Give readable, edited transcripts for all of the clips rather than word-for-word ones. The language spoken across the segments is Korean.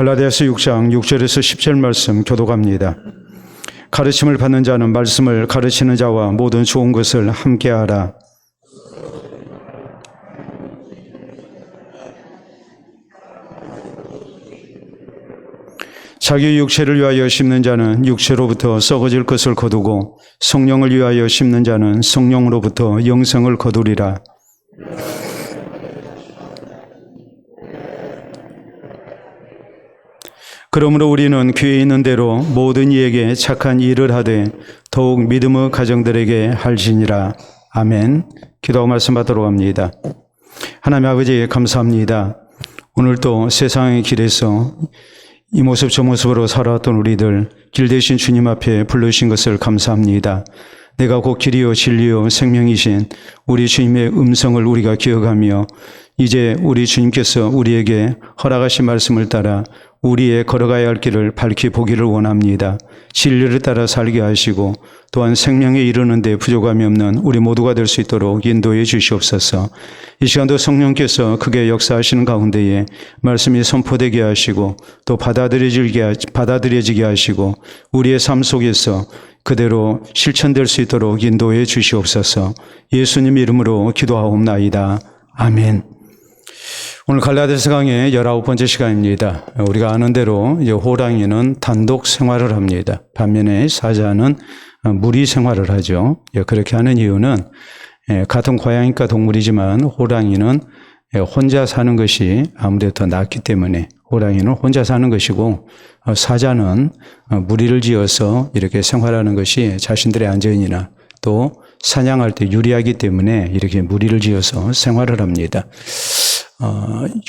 갈라디아서 6장 6절에서 10절 말씀 교독합니다. 가르침을 받는 자는 말씀을 가르치는 자와 모든 좋은 것을 함께하라. 자기 육체를 위하여 심는 자는 육체로부터 썩어질 것을 거두고 성령을 위하여 심는 자는 성령으로부터 영생을 거두리라. 그러므로 우리는 귀에 있는 대로 모든 이에게 착한 일을 하되 더욱 믿음의 가정들에게 할지니라. 아멘. 기도하고 말씀 받도록 합니다. 하나님 아버지 감사합니다. 오늘도 세상의 길에서 이 모습 저 모습으로 살아왔던 우리들 길 대신 주님 앞에 불러주신 것을 감사합니다. 내가 곧 길이요 진리요 생명이신 우리 주님의 음성을 우리가 기억하며 이제 우리 주님께서 우리에게 허락하신 말씀을 따라 우리의 걸어가야 할 길을 밝히 보기를 원합니다. 진리를 따라 살게 하시고 또한 생명에 이르는 데 부족함이 없는 우리 모두가 될 수 있도록 인도해 주시옵소서. 이 시간도 성령께서 크게 역사하시는 가운데에 말씀이 선포되게 하시고 또 받아들여지게 하시고 우리의 삶 속에서 그대로 실천될 수 있도록 인도해 주시옵소서. 예수님 이름으로 기도하옵나이다. 아멘. 오늘 갈라디아서 강의 19번째 시간입니다. 우리가 아는 대로 이제 호랑이는 단독 생활을 합니다. 반면에 사자는 무리 생활을 하죠. 그렇게 하는 이유는 같은 고양이과 동물이지만 호랑이는 혼자 사는 것이 아무래도 더 낫기 때문에 호랑이는 혼자 사는 것이고 사자는 무리를 지어서 이렇게 생활하는 것이 자신들의 안전이나 또 사냥할 때 유리하기 때문에 이렇게 무리를 지어서 생활을 합니다.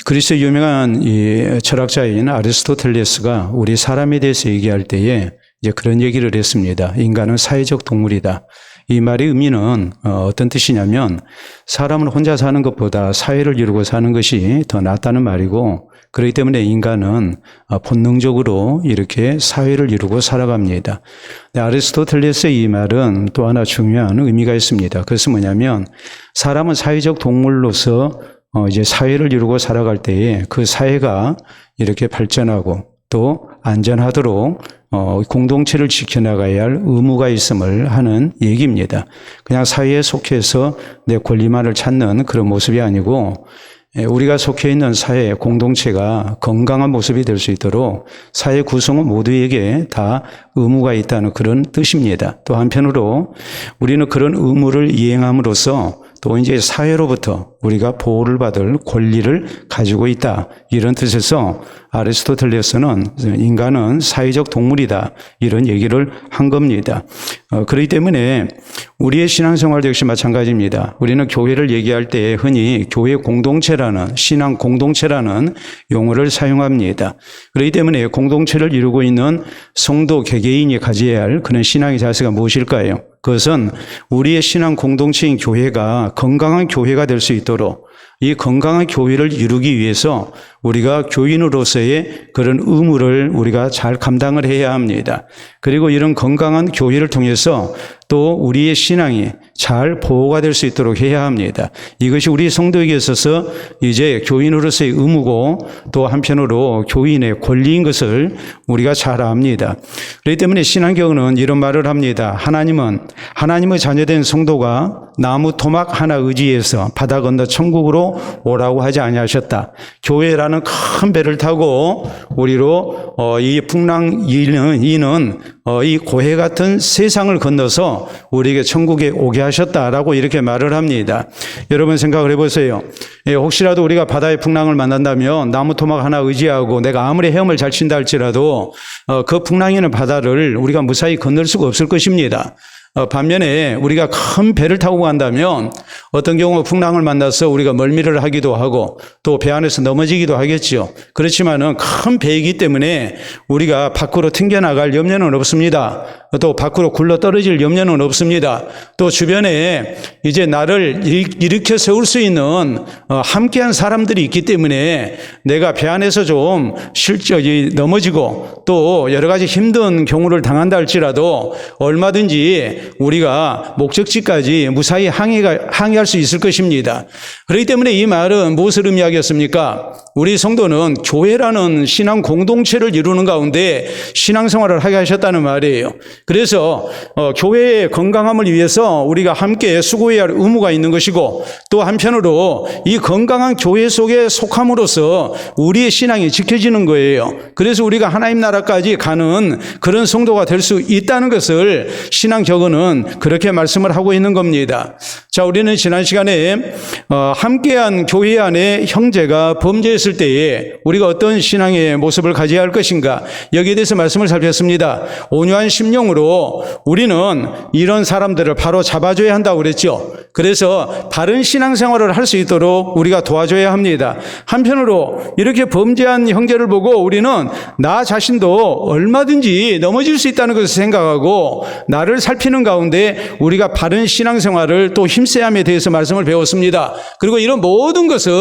그리스의 유명한 이 철학자인 아리스토텔레스가 우리 사람에 대해서 얘기할 때에 이제 그런 얘기를 했습니다. 인간은 사회적 동물이다. 이 말의 의미는 어떤 뜻이냐면 사람은 혼자 사는 것보다 사회를 이루고 사는 것이 더 낫다는 말이고 그렇기 때문에 인간은 본능적으로 이렇게 사회를 이루고 살아갑니다. 아리스토텔레스의 이 말은 또 하나 중요한 의미가 있습니다. 그것은 뭐냐면 사람은 사회적 동물로서 이제 사회를 이루고 살아갈 때에 그 사회가 이렇게 발전하고 또 안전하도록 공동체를 지켜나가야 할 의무가 있음을 하는 얘기입니다. 그냥 사회에 속해서 내 권리만을 찾는 그런 모습이 아니고 우리가 속해 있는 사회 공동체가 건강한 모습이 될 수 있도록 사회 구성원 모두에게 다 의무가 있다는 그런 뜻입니다. 또 한편으로 우리는 그런 의무를 이행함으로써 또 이제 사회로부터 우리가 보호를 받을 권리를 가지고 있다. 이런 뜻에서 아리스토텔레스는 인간은 사회적 동물이다. 이런 얘기를 한 겁니다. 그렇기 때문에 우리의 신앙생활도 역시 마찬가지입니다. 우리는 교회를 얘기할 때 흔히 교회 공동체라는 신앙 공동체라는 용어를 사용합니다. 그렇기 때문에 공동체를 이루고 있는 성도 개개인이 가져야 할 그런 신앙의 자세가 무엇일까요? 그것은 우리의 신앙 공동체인 교회가 건강한 교회가 될 수 있도록 이 건강한 교회를 이루기 위해서 우리가 교인으로서의 그런 의무를 우리가 잘 감당을 해야 합니다. 그리고 이런 건강한 교회를 통해서 또 우리의 신앙이 잘 보호가 될 수 있도록 해야 합니다. 이것이 우리 성도에게 있어서 이제 교인으로서의 의무고 또 한편으로 교인의 권리인 것을 우리가 잘 압니다. 그렇기 때문에 신앙경은 이런 말을 합니다. 하나님은 하나님의 자녀된 성도가 나무 토막 하나 의지해서 바다 건너 천국으로 오라고 하지 아니하셨다. 교회라는 큰 배를 타고 우리로 이 풍랑 이는 이 고해 같은 세상을 건너서 우리에게 천국에 오게 하셨다라고 이렇게 말을 합니다. 여러분 생각을 해보세요. 혹시라도 우리가 바다의 풍랑을 만난다면 나무 토막 하나 의지하고 내가 아무리 헤엄을 잘 친다 할지라도 그 풍랑이 있는 바다를 우리가 무사히 건널 수가 없을 것입니다. 반면에 우리가 큰 배를 타고 간다면 어떤 경우 풍랑을 만나서 우리가 멀미를 하기도 하고 또 배 안에서 넘어지기도 하겠죠. 그렇지만은 큰 배이기 때문에 우리가 밖으로 튕겨나갈 염려는 없습니다. 또 밖으로 굴러 떨어질 염려는 없습니다. 또 주변에 이제 나를 일으켜 세울 수 있는 함께한 사람들이 있기 때문에 내가 배 안에서 좀 넘어지고 또 여러 가지 힘든 경우를 당한다 할지라도 얼마든지 우리가 목적지까지 무사히 항해할 수 있을 것입니다. 그렇기 때문에 이 말은 무엇을 의미하겠습니까? 우리 성도는 교회라는 신앙 공동체를 이루는 가운데 신앙생활을 하게 하셨다는 말이에요. 그래서 교회의 건강함을 위해서 우리가 함께 수고해야 할 의무가 있는 것이고, 또 한편으로 이 건강한 교회 속에 속함으로써 우리의 신앙이 지켜지는 거예요. 그래서 우리가 하나님 나라까지 가는 그런 성도가 될 수 있다는 것을 신앙 격언은 그렇게 말씀을 하고 있는 겁니다. 자, 우리는 지난 시간에 함께한 교회 안에 형제가 범죄했을 때에 우리가 어떤 신앙의 모습을 가져야 할 것인가, 여기에 대해서 말씀을 살폈습니다. 온유한 심령으로 우리는 이런 사람들을 바로 잡아줘야 한다고 그랬죠. 그래서 바른 신앙생활을 할 수 있도록 우리가 도와줘야 합니다. 한편으로 이렇게 범죄한 형제를 보고 우리는 나 자신도 얼마든지 넘어질 수 있다는 것을 생각하고 나를 살피는 가운데 우리가 바른 신앙생활을 또 힘써야 함에 대해서 말씀을 배웠습니다. 그리고 이런 모든 것은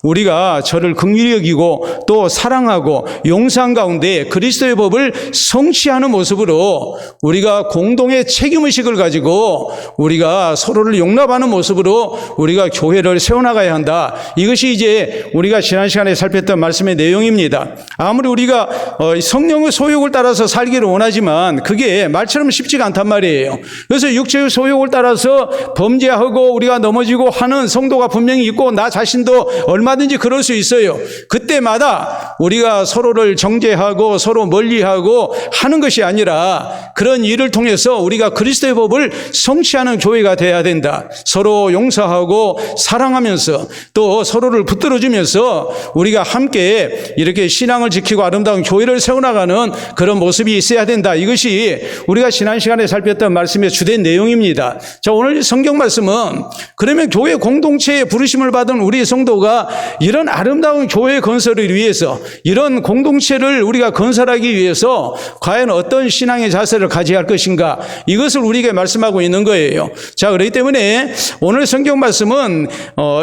우리가 저를 긍휼히 여기고 또 사랑하고 용서한 가운데 그리스도의 법을 성취하는 모습으로 우리가 공동의 책임의식을 가지고 우리가 서로를 용납하는 모습으로 우리가 교회를 세워나가야 한다. 이것이 이제 우리가 지난 시간에 살폈던 말씀의 내용입니다. 아무리 우리가 성령의 소욕을 따라서 살기를 원하지만 그게 말처럼 쉽지가 않단 말이에요. 그래서 육체의 소욕을 따라서 범죄하고 우리가 넘어지고 하는 성도가 분명히 있고 나 자신도 얼마든지 그럴 수 있어요. 그때마다 우리가 서로를 정죄하고 서로 멀리하고 하는 것이 아니라 그런 일을 통해서 우리가 그리스도의 법을 성취하는 교회가 돼야 된다. 서로 용서하고 사랑하면서 또 서로를 붙들어주면서 우리가 함께 이렇게 신앙을 지키고 아름다운 교회를 세워나가는 그런 모습이 있어야 된다. 이것이 우리가 지난 시간에 살폈던 말씀의 주된 내용입니다. 자, 오늘 성경 말씀은 그러면 교회 공동체에 부르심을 받은 우리 성도가 이런 아름다운 교회 건설을 위해서, 이런 공동체를 우리가 건설하기 위해서 과연 어떤 신앙의 자세를 가져야 할 것인가, 이것을 우리에게 말씀하고 있는 거예요. 자, 그렇기 때문에 오늘 성경 말씀은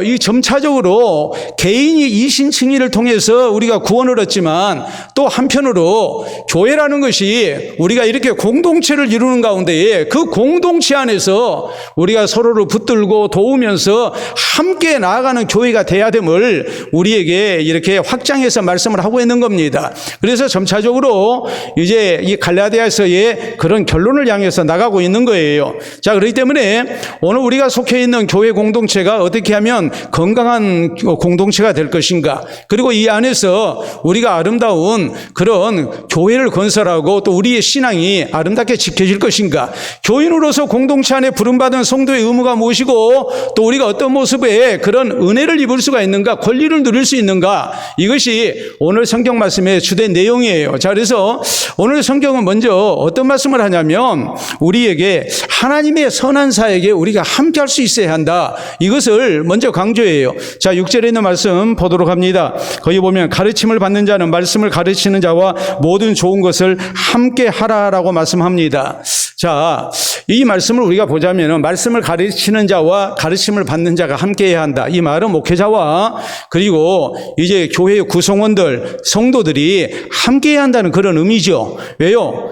이 점차적으로 개인이 이신칭의를 통해서 우리가 구원을 얻지만 또 한편으로 교회라는 것이 우리가 이렇게 공동체를 이루는 가운데에 그 공동체 안에서 우리가 서로를 붙들고 도우면서 함께 나아가는 교회가 돼야 됨을 우리에게 이렇게 확장해서 말씀을 하고 있는 겁니다. 그래서 점차적으로 이제 이 갈라디아서의 그런 결론을 향해서 나가고 있는 거예요. 자, 그렇기 때문에 오늘 우리가 속해 있는 교회 공동체가 어떻게 하면 건강한 공동체가 될 것인가, 그리고 이 안에서 우리가 아름다운 그런 교회를 건설하고 또 우리의 신앙이 아름답게 지켜질 것인가, 교인으로서 공동체 안에 부름받은 성도의 의무가 무엇이고 또 우리가 어떤 모습의 그런 은혜를 입을 수가 있는가, 권리를 누릴 수 있는가, 이것이 오늘 성경 말씀의 주된 내용이에요. 자, 그래서 오늘 성경은 먼저 어떤 말씀을 하냐면 우리에게 하나님의 선한 사에게 우리가 함께 할 수 있어야 한다. 이것을 먼저 강조해요. 자, 6절에 있는 말씀 보도록 합니다. 거기 보면 가르침을 받는 자는 말씀을 가르치는 자와 모든 좋은 것을 함께 하라라고 말씀합니다. 자, 이 말씀을 우리가 보자면 말씀을 가르치는 자와 가르침을 받는 자가 함께해야 한다. 이 말은 목회자와 그리고 이제 교회의 구성원들, 성도들이 함께해야 한다는 그런 의미죠. 왜요?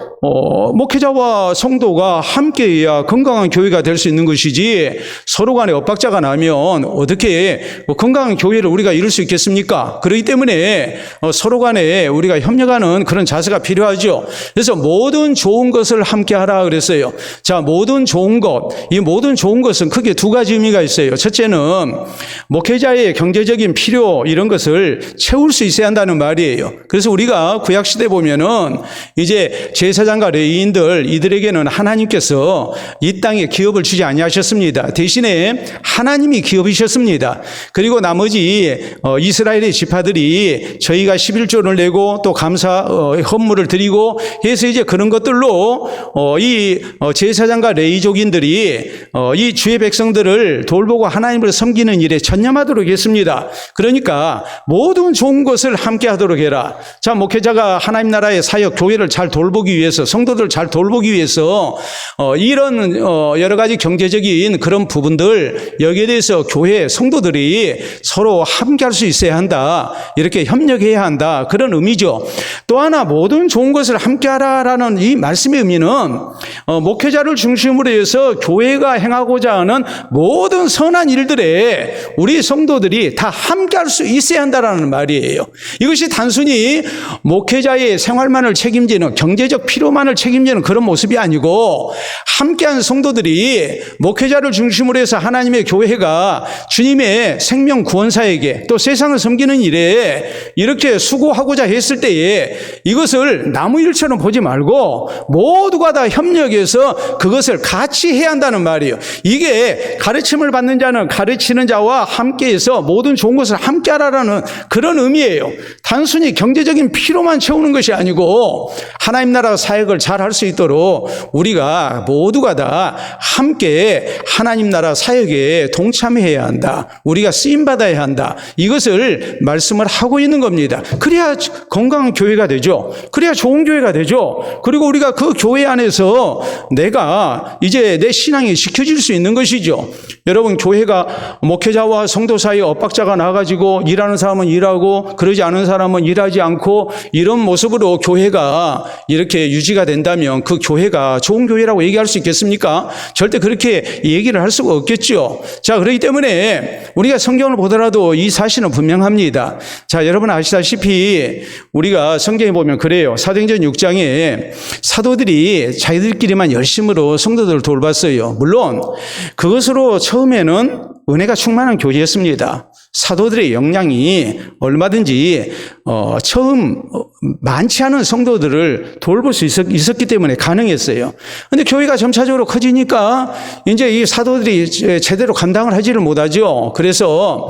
목회자와 성도가 함께해야 건강한 교회가 될 수 있는 것이지 서로 간에 엇박자가 나면 어떻게 건강한 교회를 우리가 이룰 수 있겠습니까? 그렇기 때문에 서로 간에 우리가 협력하는 그런 자세가 필요하죠. 그래서 모든 좋은 것을 함께하라 그랬어요. 자, 모든 좋은 것, 이 모든 좋은 것은 크게 두 가지 의미가 있어요. 첫째는 목회자의 경제적인 필요 이런 것을 채울 수 있어야 한다는 말이에요. 그래서 우리가 구약시대 보면은 이제 제사장과 레위인들 이들에게는 하나님께서 이 땅에 기업을 주지 아니하셨습니다. 대신에 하나님이 기업이셨습니다. 그리고 나머지 이스라엘의 지파들이 저희가 11조를 내고 또 감사 헌물을 드리고 해서 이제 그런 것들로 이 제사장과 레위족인들이 이 주의 백성들을 돌보고 하나님을 섬기는 일에 전념하도록 했습니다. 그러니까 모든 좋은 것을 함께 하도록 해라. 자, 목회자가 하나님 나라의 사역, 교회를 잘 돌보기 위해서 위해서, 성도들 잘 돌보기 위해서 이런 여러 가지 경제적인 그런 부분들, 여기에 대해서 교회 성도들이 서로 함께할 수 있어야 한다, 이렇게 협력해야 한다, 그런 의미죠. 또 하나, 모든 좋은 것을 함께하라라는 이 말씀의 의미는 목회자를 중심으로 해서 교회가 행하고자 하는 모든 선한 일들에 우리 성도들이 다 함께할 수 있어야 한다라는 말이에요. 이것이 단순히 목회자의 생활만을 책임지는, 경제적 필요만을 책임지는 그런 모습이 아니고, 함께한 성도들이 목회자를 중심으로 해서 하나님의 교회가 주님의 생명 구원사에게 또 세상을 섬기는 일에 이렇게 수고하고자 했을 때에 이것을 나무 일처럼 보지 말고 모두가 다 협력해서 그것을 같이 해야 한다는 말이에요. 이게 가르침을 받는 자는 가르치는 자와 함께해서 모든 좋은 것을 함께하라라는 그런 의미예요. 단순히 경제적인 필요만 채우는 것이 아니고 하나님 나라 사역을 잘 할 수 있도록 우리가 모두가 다 함께 하나님 나라 사역에 동참해야 한다. 우리가 쓰임받아야 한다. 이것을 말씀을 하고 있는 겁니다. 그래야 건강한 교회가 되죠. 그래야 좋은 교회가 되죠. 그리고 우리가 그 교회 안에서 내가 이제 내 신앙이 지켜질 수 있는 것이죠. 여러분, 교회가 목회자와 성도 사이에 엇박자가 나가지고 일하는 사람은 일하고 그러지 않은 사람은 일하지 않고 이런 모습으로 교회가 이렇게 유지가 된다면 그 교회가 좋은 교회라고 얘기할 수 있겠습니까? 절대 그렇게 얘기를 할 수가 없겠죠. 자, 그렇기 때문에 우리가 성경을 보더라도 이 사실은 분명합니다. 자, 여러분 아시다시피 우리가 성경에 보면 그래요. 사도행전 6장에 사도들이 자기들끼리만 열심으로 성도들을 돌봤어요. 물론 그것으로 처음에는 은혜가 충만한 교제였습니다. 사도들의 역량이 얼마든지 처음 많지 않은 성도들을 돌볼 수 있었기 때문에 가능했어요. 그런데 교회가 점차적으로 커지니까 이제 이 사도들이 제대로 감당을 하지를 못하죠. 그래서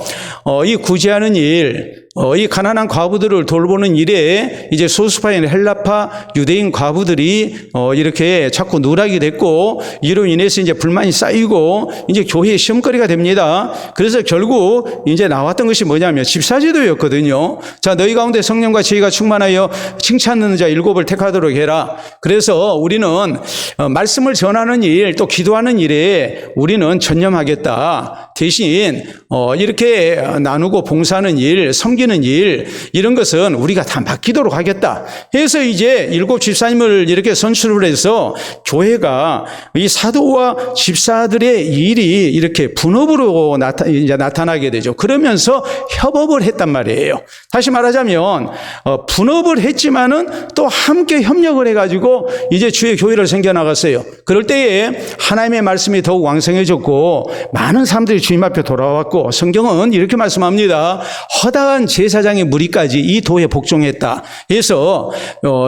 이 구제하는 일, 이 가난한 과부들을 돌보는 일에 이제 소수파인 헬라파 유대인 과부들이 이렇게 자꾸 누락이 됐고, 이로 인해서 이제 불만이 쌓이고 이제 교회의 시험거리가 됩니다. 그래서 결국 이제 나왔던 것이 뭐냐면 집사제도였거든요. 자, 너희 가운데 성령과 지혜가 충만하여 칭찬하는 자 7을 택하도록 해라. 그래서 우리는 말씀을 전하는 일, 또 기도하는 일에 우리는 전념하겠다. 대신 이렇게 나누고 봉사하는 일, 섬기는 일, 이런 것은 우리가 다 맡기도록 하겠다. 해서 이제 7 집사님을 이렇게 선출을 해서 교회가 이 사도와 집사들의 일이 이렇게 분업으로 나타나게 되죠. 그러면서 협업을 했단 말이에요. 다시 말하자면 분업을 했지만은 또 함께 협력을 해가지고 이제 주의 교회를 생겨나갔어요. 그럴 때에 하나님의 말씀이 더욱 왕성해졌고 많은 사람들이 주님 앞에 돌아왔고, 성경은 이렇게 말씀합니다. 허다한 제사장의 무리까지 이 도에 복종했다. 그래서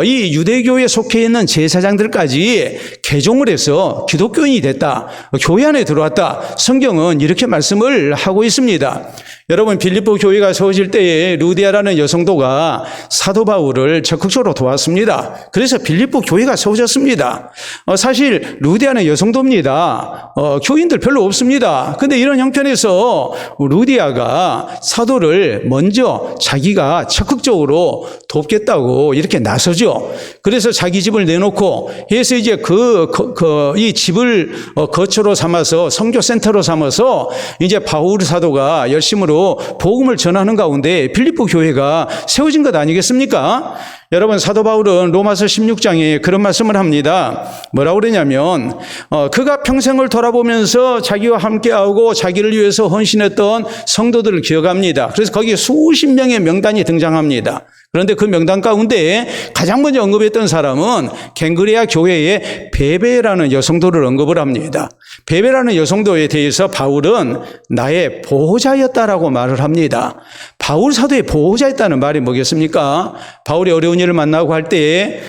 이 유대교에 속해 있는 제사장들까지 개종을 해서 기독교인이 됐다. 교회 안에 들어왔다. 성경은 이렇게 말씀을 하고 있습니다. 여러분, 빌립보 교회가 세워질 때에 루디아라는 여성도가 사도 바울을 적극적으로 도왔습니다. 그래서 빌립보 교회가 세워졌습니다. 사실 루디아는 여성도입니다. 교인들 별로 없습니다. 근데 이런 형편에서 루디아가 사도를 먼저 자기가 적극적으로 돕겠다고 이렇게 나서죠. 그래서 자기 집을 내놓고 해서 이제 이 집을 거처로 삼아서 선교센터로 삼아서 이제 바울 사도가 열심으로 복음을 전하는 가운데 빌립보 교회가 세워진 것 아니겠습니까? 여러분, 사도 바울은 로마서 16장에 그런 말씀을 합니다. 뭐라고 그러냐면 그가 평생을 돌아보면서 자기와 함께하고 자기를 위해서 헌신했던 성도들을 기억합니다. 그래서 거기에 수십 명의 명단이 등장합니다. 그런데 그 명단 가운데 가장 먼저 언급했던 사람은 갱그레아 교회의 베베라는 여성도를 언급을 합니다. 베베라는 여성도에 대해서 바울은 나의 보호자였다라고 말을 합니다. 바울 사도의 보호자였다는 말이 뭐겠습니까? 바울이 어려운 일을 만나고 할 때에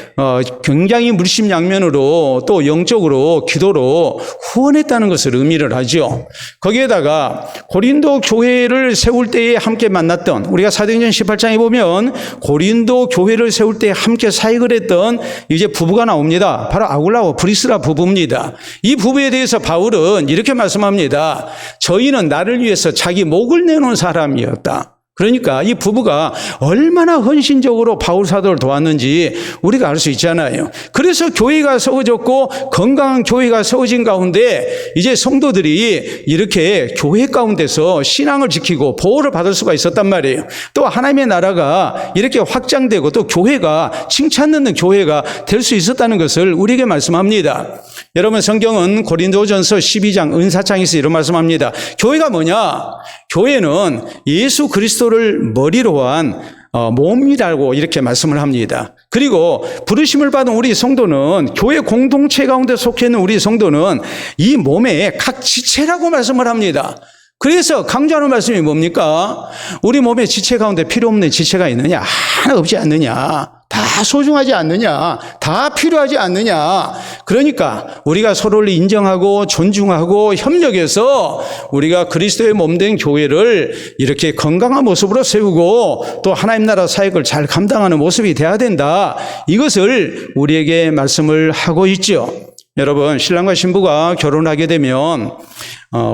굉장히 물심양면으로 또 영적으로 기도로 후원했다는 것을 의미를 하죠. 거기에다가 고린도 교회를 세울 때에 함께 만났던, 우리가 사도행전 18장에 보면 고린도 교회를 세울 때 함께 사역을 했던 이제 부부가 나옵니다. 바로 아굴라와 브리스라 부부입니다. 이 부부에 대해서 바울은 이렇게 말씀합니다. 저희는 나를 위해서 자기 목을 내놓은 사람이었다. 그러니까 이 부부가 얼마나 헌신적으로 바울 사도를 도왔는지 우리가 알 수 있잖아요. 그래서 교회가 세워졌고 건강한 교회가 세워진 가운데 이제 성도들이 이렇게 교회 가운데서 신앙을 지키고 보호를 받을 수가 있었단 말이에요. 또 하나님의 나라가 이렇게 확장되고 또 교회가 칭찬 듣는 교회가 될 수 있었다는 것을 우리에게 말씀합니다. 여러분, 성경은 고린도전서 12장 은사장에서 이런 말씀합니다. 교회가 뭐냐? 교회는 예수 그리스도를 머리로 한 몸이라고 이렇게 말씀을 합니다. 그리고 부르심을 받은 우리 성도는, 교회 공동체 가운데 속해 있는 우리 성도는 이 몸의 각 지체라고 말씀을 합니다. 그래서 강조하는 말씀이 뭡니까? 우리 몸의 지체 가운데 필요 없는 지체가 있느냐? 하나 없지 않느냐? 다 소중하지 않느냐? 다 필요하지 않느냐? 그러니까 우리가 서로를 인정하고 존중하고 협력해서 우리가 그리스도의 몸된 교회를 이렇게 건강한 모습으로 세우고 또 하나님 나라 사역을 잘 감당하는 모습이 돼야 된다. 이것을 우리에게 말씀을 하고 있죠. 여러분, 신랑과 신부가 결혼하게 되면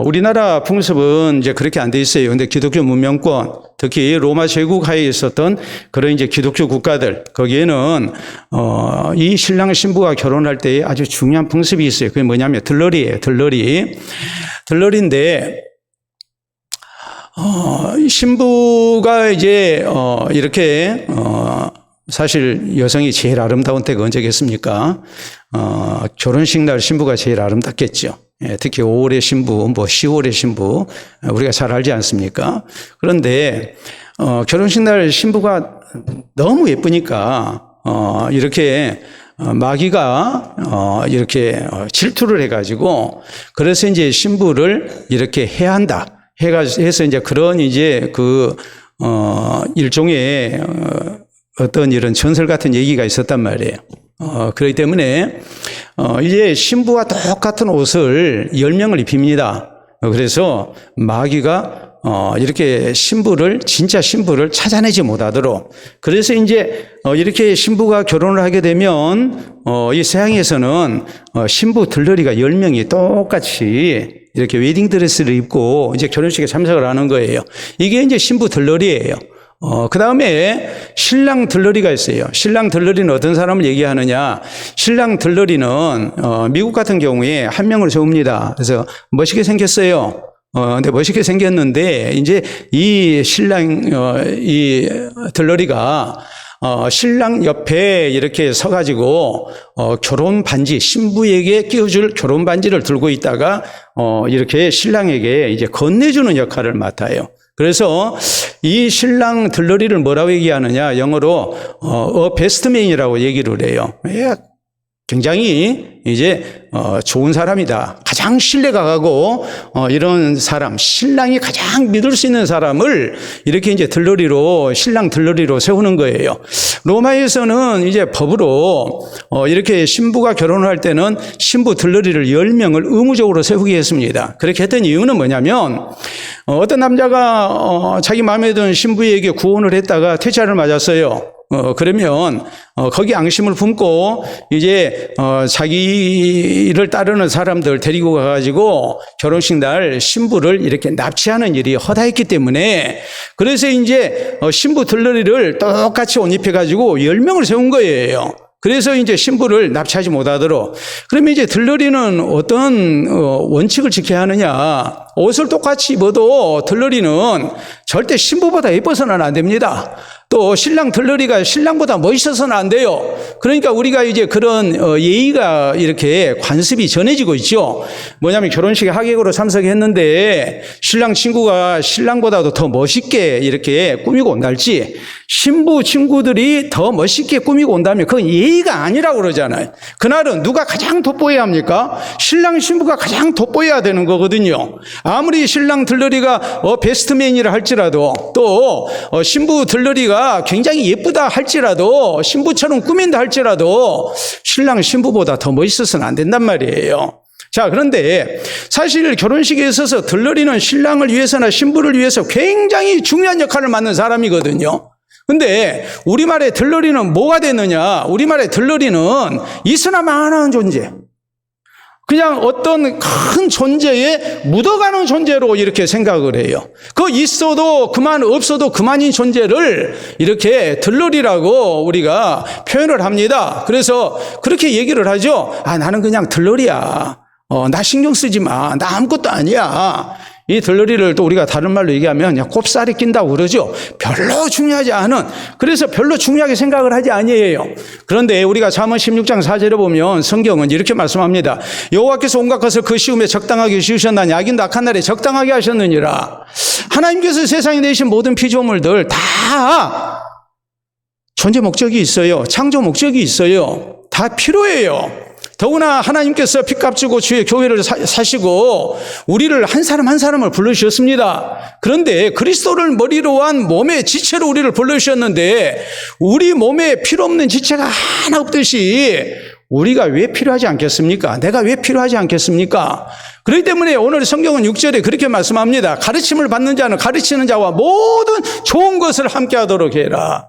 우리나라 풍습은 이제 그렇게 안 돼 있어요. 근데 기독교 문명권, 특히 로마 제국 하에 있었던 그런 이제 기독교 국가들, 거기에는 이 신랑 신부가 결혼할 때 아주 중요한 풍습이 있어요. 그게 뭐냐면 들러리예요. 들러리인데 신부가 이제 이렇게 사실 여성이 제일 아름다운 때가 언제겠습니까? 결혼식 날 신부가 제일 아름답겠죠. 특히 5월의 신부, 10월의 신부, 우리가 잘 알지 않습니까? 그런데, 결혼식 날 신부가 너무 예쁘니까, 이렇게, 마귀가, 이렇게 질투를 해가지고, 그래서 이제 신부를 이렇게 해야 한다. 해서 이제 그런 이제 일종의, 어떤 이런 전설 같은 얘기가 있었단 말이에요. 그렇기 때문에, 이제 신부와 똑같은 옷을 10명을 입힙니다. 그래서 마귀가, 이렇게 진짜 신부를 찾아내지 못하도록. 그래서 이제, 이렇게 신부가 결혼을 하게 되면, 이 서양에서는, 신부 들러리가 10명이 똑같이 이렇게 웨딩드레스를 입고 이제 결혼식에 참석을 하는 거예요. 이게 이제 신부 들러리예요. 그 다음에 신랑 들러리가 있어요. 신랑 들러리는 어떤 사람을 얘기하느냐. 신랑 들러리는, 미국 같은 경우에 한 명을 세웁니다. 그래서 멋있게 생겼어요. 근데 멋있게 생겼는데, 이제 이 이 들러리가, 신랑 옆에 이렇게 서가지고, 결혼 반지, 신부에게 끼워줄 결혼 반지를 들고 있다가, 이렇게 신랑에게 이제 건네주는 역할을 맡아요. 그래서 이 신랑 들러리를 뭐라고 얘기하느냐, 영어로 베스트 맨이라고 얘기를 해요. 굉장히 이제 좋은 사람이다. 가장 신뢰가 가고 이런 사람, 신랑이 가장 믿을 수 있는 사람을 이렇게 이제 신랑 들러리로 세우는 거예요. 로마에서는 이제 법으로 이렇게 신부가 결혼을 할 때는 신부 들러리를 10명을 의무적으로 세우게 했습니다. 그렇게 했던 이유는 뭐냐면, 어떤 남자가 자기 마음에 드는 신부에게 구원을 했다가 퇴짜를 맞았어요. 그러면 거기 앙심을 품고 이제 자기를 따르는 사람들 데리고 가가지고 결혼식 날 신부를 이렇게 납치하는 일이 허다했기 때문에, 그래서 이제 신부 들러리를 똑같이 옷 입혀가지고 10명을 세운 거예요. 그래서 이제 신부를 납치하지 못하도록. 그러면 이제 들러리는 어떤 원칙을 지켜야 하느냐. 옷을 똑같이 입어도 들러리는 절대 신부보다 예뻐서는 안 됩니다. 또 신랑 들러리가 신랑보다 멋있어서는 안 돼요. 그러니까 우리가 이제 그런 예의가 이렇게 관습이 전해지고 있죠. 뭐냐면 결혼식에 하객으로 참석했는데 신랑 친구가 신랑보다도 더 멋있게 이렇게 꾸미고 온달지, 신부 친구들이 더 멋있게 꾸미고 온다면 그건 예의가 아니라고 그러잖아요. 그날은 누가 가장 돋보여야 합니까? 신랑 신부가 가장 돋보여야 되는 거거든요. 아무리 신랑 들러리가 베스트맨이라 할지라도, 또 신부 들러리가 굉장히 예쁘다 할지라도, 신부처럼 꾸민다 할지라도 신랑 신부보다 더 멋있어서는 안 된단 말이에요. 자, 그런데 사실 결혼식에 있어서 들러리는 신랑을 위해서나 신부를 위해서 굉장히 중요한 역할을 맡는 사람이거든요. 근데 우리말의 들러리는 뭐가 되느냐? 우리말의 들러리는 있으나 마나한 존재. 그냥 어떤 큰 존재에 묻어가는 존재로 이렇게 생각을 해요. 그 있어도 그만 없어도 그만인 존재를 이렇게 들러리라고 우리가 표현을 합니다. 그래서 그렇게 얘기를 하죠. 나는 그냥 들러리야. 나 신경 쓰지 마. 나 아무것도 아니야. 이 들러리를 또 우리가 다른 말로 얘기하면 그냥 꼽살이 낀다고 그러죠. 별로 중요하지 않은, 그래서 별로 중요하게 생각을 하지 아니에요. 그런데 우리가 잠언 16장 4절에 보면 성경은 이렇게 말씀합니다. 여호와께서 온갖 것을 그 시음에 적당하게 지으셨나니 악인도 악한 날에 적당하게 하셨느니라. 하나님께서 세상에 내신 모든 피조물들 다 존재 목적이 있어요. 창조 목적이 있어요. 다 필요해요. 더구나 하나님께서 핏값 주고 주의 교회를 사시고 우리를 한 사람 한 사람을 불러주셨습니다. 그런데 그리스도를 머리로 한 몸의 지체로 우리를 불러주셨는데 우리 몸에 필요 없는 지체가 하나 없듯이 우리가 왜 필요하지 않겠습니까? 내가 왜 필요하지 않겠습니까? 그렇기 때문에 오늘 성경은 6절에 그렇게 말씀합니다. 가르침을 받는 자는 가르치는 자와 모든 좋은 것을 함께 하도록 해라.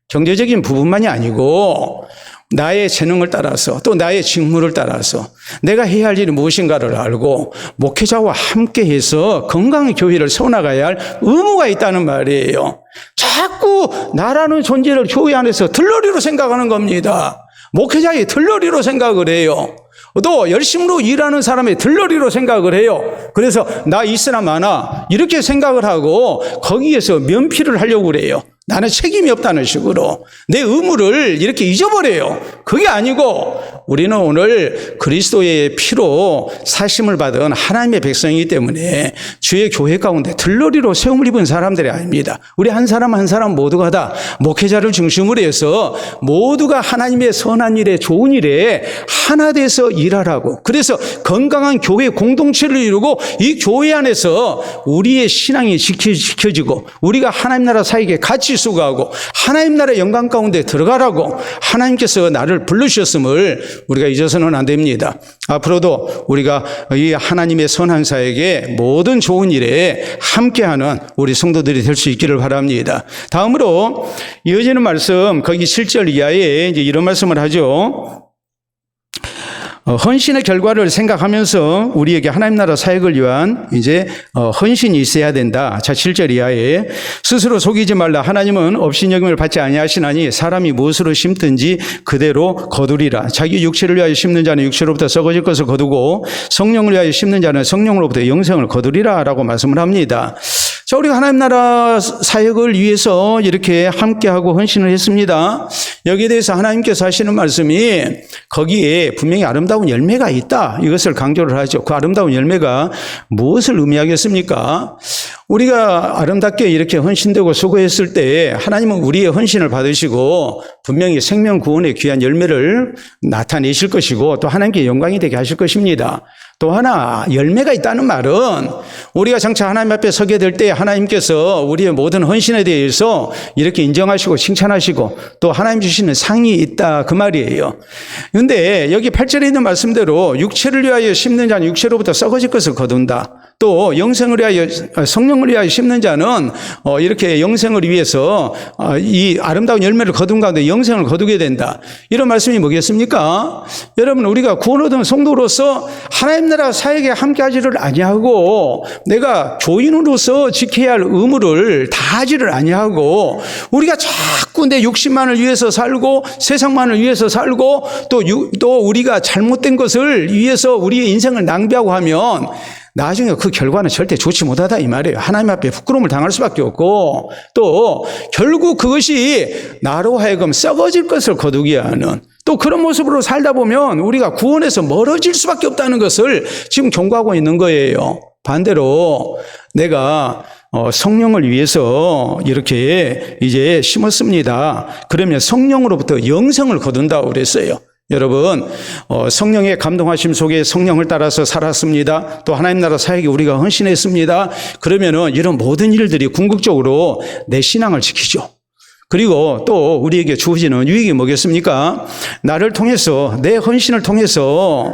경제적인 부분만이 아니고 나의 재능을 따라서 또 나의 직무를 따라서 내가 해야 할 일이 무엇인가를 알고 목회자와 함께해서 건강한 교회를 세워나가야 할 의무가 있다는 말이에요. 자꾸 나라는 존재를 교회 안에서 들러리로 생각하는 겁니다. 목회자의 들러리로 생각을 해요. 또 열심으로 일하는 사람의 들러리로 생각을 해요. 그래서 나 있으나 마나 이렇게 생각을 하고 거기에서 면피를 하려고 그래요. 나는 책임이 없다는 식으로 내 의무를 이렇게 잊어버려요. 그게 아니고 우리는 오늘 그리스도의 피로 사심을 받은 하나님의 백성이기 때문에 주의 교회 가운데 들러리로 세움을 입은 사람들이 아닙니다. 우리 한 사람 한 사람 모두가 다 목회자를 중심으로 해서 모두가 하나님의 선한 일에 좋은 일에 하나 돼서 일하라고, 그래서 건강한 교회 공동체를 이루고 이 교회 안에서 우리의 신앙이 지켜지고 우리가 하나님 나라 사역에 같이 수고하고 하나님 나라의 영광 가운데 들어가라고 하나님께서 나를 불러주셨음을 우리가 잊어서는 안 됩니다. 앞으로도 우리가 이 하나님의 선한 사역에 모든 좋은 일에 함께하는 우리 성도들이 될 수 있기를 바랍니다. 다음으로 이어지는 말씀 거기 7절 이하에 이제 이런 말씀을 하죠. 헌신의 결과를 생각하면서 우리에게 하나님 나라 사역을 위한 이제 헌신이 있어야 된다. 자, 7절 이하에 스스로 속이지 말라. 하나님은 업신여김을 받지 아니하시나니 사람이 무엇으로 심든지 그대로 거두리라. 자기 육체를 위하여 심는 자는 육체로부터 썩어질 것을 거두고 성령을 위하여 심는 자는 성령으로부터 영생을 거두리라 라고 말씀을 합니다. 자, 우리가 하나님 나라 사역을 위해서 이렇게 함께하고 헌신을 했습니다. 여기에 대해서 하나님께서 하시는 말씀이 거기에 분명히 아름다운 열매가 있다. 이것을 강조를 하죠. 그 아름다운 열매가 무엇을 의미하겠습니까? 우리가 아름답게 이렇게 헌신되고 수고했을 때 하나님은 우리의 헌신을 받으시고 분명히 생명 구원의 귀한 열매를 나타내실 것이고 또 하나님께 영광이 되게 하실 것입니다. 또 하나 열매가 있다는 말은 우리가 장차 하나님 앞에 서게 될 때 하나님께서 우리의 모든 헌신에 대해서 이렇게 인정하시고 칭찬하시고 또 하나님 주시는 상이 있다 그 말이에요. 그런데 여기 8절에 있는 말씀대로 육체를 위하여 심는 자는 육체로부터 썩어질 것을 거둔다. 또 영생을 위하여 성령을 위하여 심는 자는 이렇게 영생을 위해서 이 아름다운 열매를 거둔 가운데 영생을 거두게 된다. 이런 말씀이 뭐겠습니까? 여러분, 우리가 구원 얻은 성도로서 하나님 나라 사역에 함께하지를 아니하고 내가 교인으로서 지켜야 할 의무를 다하지를 아니하고 우리가 자꾸 내 욕심만을 위해서 살고 세상만을 위해서 살고 또 우리가 잘못된 것을 위해서 우리의 인생을 낭비하고 하면 나중에 그 결과는 절대 좋지 못하다 이 말이에요. 하나님 앞에 부끄러움을 당할 수밖에 없고 또 결국 그것이 나로 하여금 썩어질 것을 거두게 하는 또 그런 모습으로 살다 보면 우리가 구원에서 멀어질 수밖에 없다는 것을 지금 경고하고 있는 거예요. 반대로 내가 성령을 위해서 이렇게 이제 심었습니다. 그러면 성령으로부터 영생을 거둔다고 그랬어요. 여러분, 성령의 감동하심 속에 성령을 따라서 살았습니다. 또 하나님 나라 사역에 우리가 헌신했습니다. 그러면은 이런 모든 일들이 궁극적으로 내 신앙을 지키죠. 그리고 또 우리에게 주어지는 유익이 뭐겠습니까? 나를 통해서 내 헌신을 통해서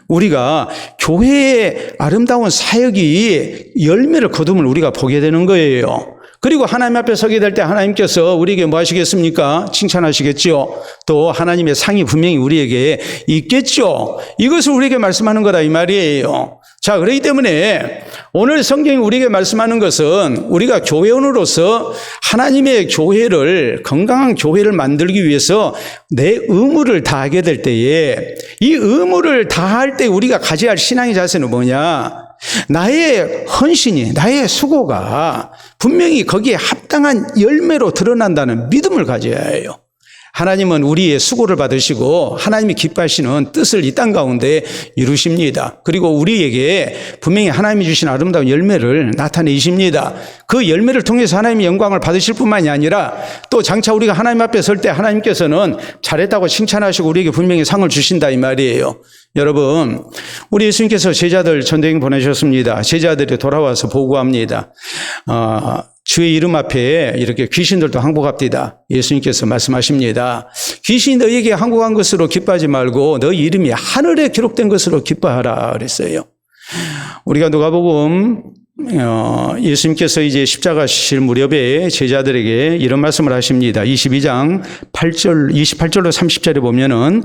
우리가 교회의 아름다운 사역이 열매를 거둠을 우리가 보게 되는 거예요. 그리고 하나님 앞에 서게 될 때 하나님께서 우리에게 뭐 하시겠습니까? 칭찬하시겠죠. 또 하나님의 상이 분명히 우리에게 있겠죠. 이것을 우리에게 말씀하는 거다 이 말이에요. 자, 그렇기 때문에 오늘 성경이 우리에게 말씀하는 것은 우리가 교회원으로서 하나님의 교회를, 건강한 교회를 만들기 위해서 내 의무를 다하게 될 때에, 이 의무를 다할 때 우리가 가져야 할 신앙의 자세는 뭐냐? 나의 헌신이, 나의 수고가 분명히 거기에 합당한 열매로 드러난다는 믿음을 가져야 해요. 하나님은 우리의 수고를 받으시고 하나님이 기뻐하시는 뜻을 이 땅 가운데 이루십니다. 그리고 우리에게 분명히 하나님이 주신 아름다운 열매를 나타내십니다. 그 열매를 통해서 하나님의 영광을 받으실 뿐만이 아니라 또 장차 우리가 하나님 앞에 설 때 하나님께서는 잘했다고 칭찬하시고 우리에게 분명히 상을 주신다 이 말이에요. 여러분, 우리 예수님께서 제자들 전도행 보내셨습니다. 제자들이 돌아와서 보고합니다. 주의 이름 앞에 이렇게 귀신들도 항복합디다. 예수님께서 말씀하십니다. 귀신이 너희에게 항복한 것으로 기뻐하지 말고 너희 이름이 하늘에 기록된 것으로 기뻐하라 그랬어요. 우리가 누가복음 예수님께서 이제 십자가 지실 무렵에 제자들에게 이런 말씀을 하십니다. 22장 28절로 30절에 보면은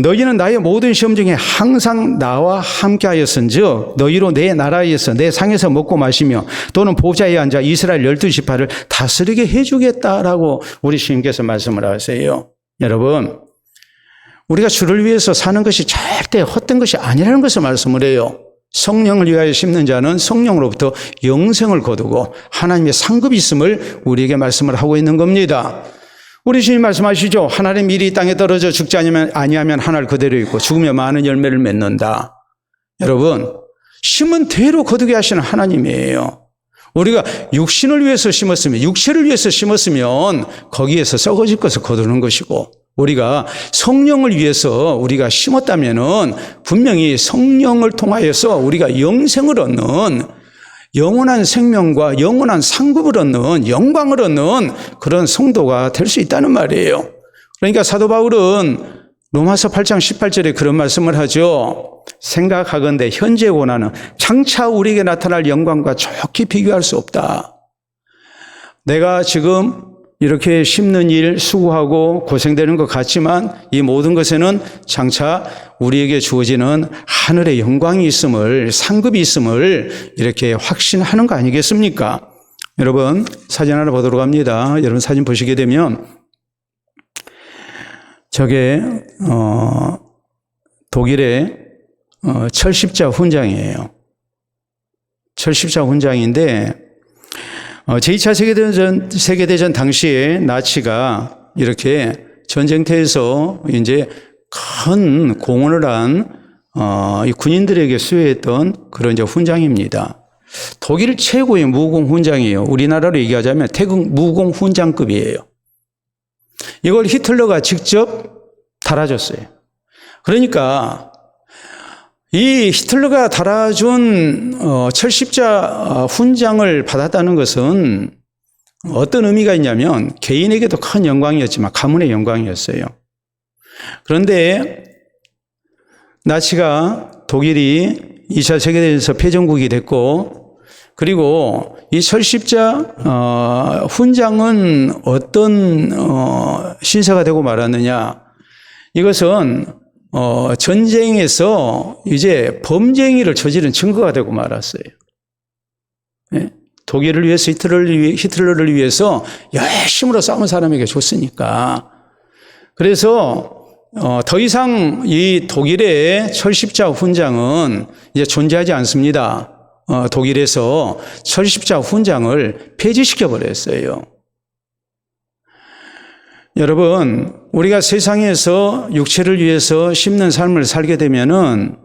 너희는 나의 모든 시험 중에 항상 나와 함께 하였은즉 너희로 내 나라에서 내 상에서 먹고 마시며 또는 보좌에 앉아 이스라엘 12지파를 다스리게 해주겠다라고 우리 주님께서 말씀을 하세요. 여러분, 우리가 주를 위해서 사는 것이 절대 헛된 것이 아니라는 것을 말씀을 해요. 성령을 위하여 심는 자는 성령으로부터 영생을 거두고 하나님의 상급이 있음을 우리에게 말씀을 하고 있는 겁니다. 우리 주님 말씀하시죠. 하나님의 밀이 땅에 떨어져 죽지 아니하면 하늘 그대로 있고 죽으면 많은 열매를 맺는다. 여러분, 심은 대로 거두게 하시는 하나님이에요. 우리가 육신을 위해서 심었으면, 육체를 위해서 심었으면 거기에서 썩어질 것을 거두는 것이고, 우리가 성령을 위해서 우리가 심었다면은 분명히 성령을 통하여서 우리가 영생을 얻는, 영원한 생명과 영원한 상급을 얻는, 영광을 얻는 그런 성도가 될 수 있다는 말이에요. 그러니까 사도 바울은 로마서 8장 18절에 그런 말씀을 하죠. 생각하건대 현재 원하는 장차 우리에게 나타날 영광과 좋게 비교할 수 없다. 내가 지금 이렇게 심는 일 수고하고 고생되는 것 같지만 이 모든 것에는 장차 우리에게 주어지는 하늘의 영광이 있음을, 상급이 있음을 이렇게 확신하는 거 아니겠습니까? 여러분, 사진 하나 보도록 합니다. 여러분 사진 보시게 되면 저게 독일의 철십자 훈장이에요. 철십자 훈장인데 제2차 세계대전 당시에 나치가 이렇게 전쟁터에서 이제 큰 공헌을 한 군인들에게 수여했던 그런 이제 훈장입니다. 독일 최고의 무공 훈장이에요. 우리나라로 얘기하자면 태국 무공 훈장급이에요. 이걸 히틀러가 직접 달아줬어요. 그러니까 이 히틀러가 달아준 철십자 훈장을 받았다는 것은 어떤 의미가 있냐면 개인에게도 큰 영광이었지만 가문의 영광이었어요. 그런데 나치가 독일이 2차 세계대전에서 패전국이 됐고, 그리고 이 철십자 훈장은 어떤 신세가 되고 말았느냐, 이것은 전쟁에서 이제 범죄행위를 저지른 증거가 되고 말았어요. 네? 독일을 위해서 히틀러를 위해서 열심으로 싸운 사람에게 줬으니까. 그래서 더 이상 이 독일의 철십자 훈장은 이제 존재하지 않습니다. 독일에서 철십자 훈장을 폐지시켜 버렸어요. 여러분, 우리가 세상에서 육체를 위해서 심는 삶을 살게 되면은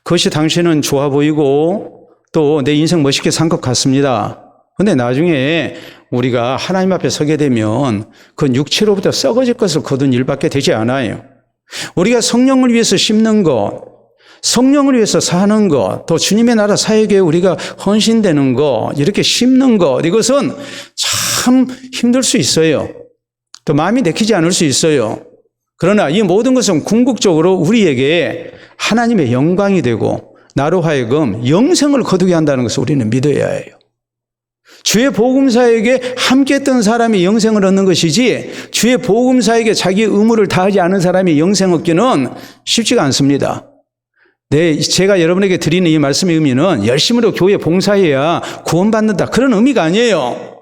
그것이 당신은 좋아 보이고 또 내 인생 멋있게 산 것 같습니다. 근데 나중에 우리가 하나님 앞에 서게 되면 그건 육체로부터 썩어질 것을 거둔 일밖에 되지 않아요. 우리가 성령을 위해서 심는 것, 성령을 위해서 사는 것, 또 주님의 나라 사역에 우리가 헌신되는 것, 이렇게 심는 것, 이것은 참 힘들 수 있어요. 또 마음이 내키지 않을 수 있어요. 그러나 이 모든 것은 궁극적으로 우리에게 하나님의 영광이 되고 나로 하여금 영생을 거두게 한다는 것을 우리는 믿어야 해요. 주의 복음사에게 함께했던 사람이 영생을 얻는 것이지 주의 복음사에게 자기의 의무를 다하지 않은 사람이 영생 얻기는 쉽지가 않습니다. 제가 여러분에게 드리는 이 말씀의 의미는 열심으로 교회 봉사해야 구원받는다 그런 의미가 아니에요.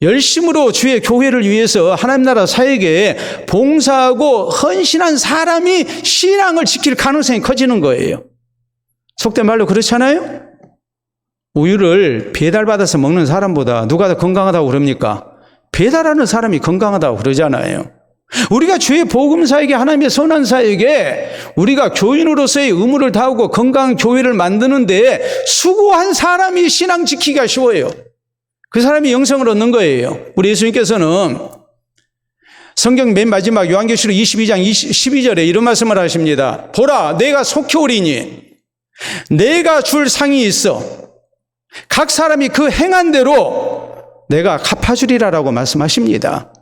열심으로 주의 교회를 위해서 하나님 나라 사역에 봉사하고 헌신한 사람이 신앙을 지킬 가능성이 커지는 거예요. 속된 말로 그렇잖아요? 우유를 배달받아서 먹는 사람보다 누가 더 건강하다고 그럽니까? 배달하는 사람이 건강하다고 그러잖아요. 우리가 주의 복음사에게 하나님의 선한 사에게 우리가 교인으로서의 의무를 다하고 건강한 교회를 만드는데 수고한 사람이 신앙 지키기가 쉬워요. 그 사람이 영생을 얻는 거예요. 우리 예수님께서는 성경 맨 마지막 요한계시록 22장 12절에 이런 말씀을 하십니다. 보라, 내가 속히 오리니 내가 줄 상이 있어. 각 사람이 그 행한 대로 내가 갚아주리라라고 말씀하십니다.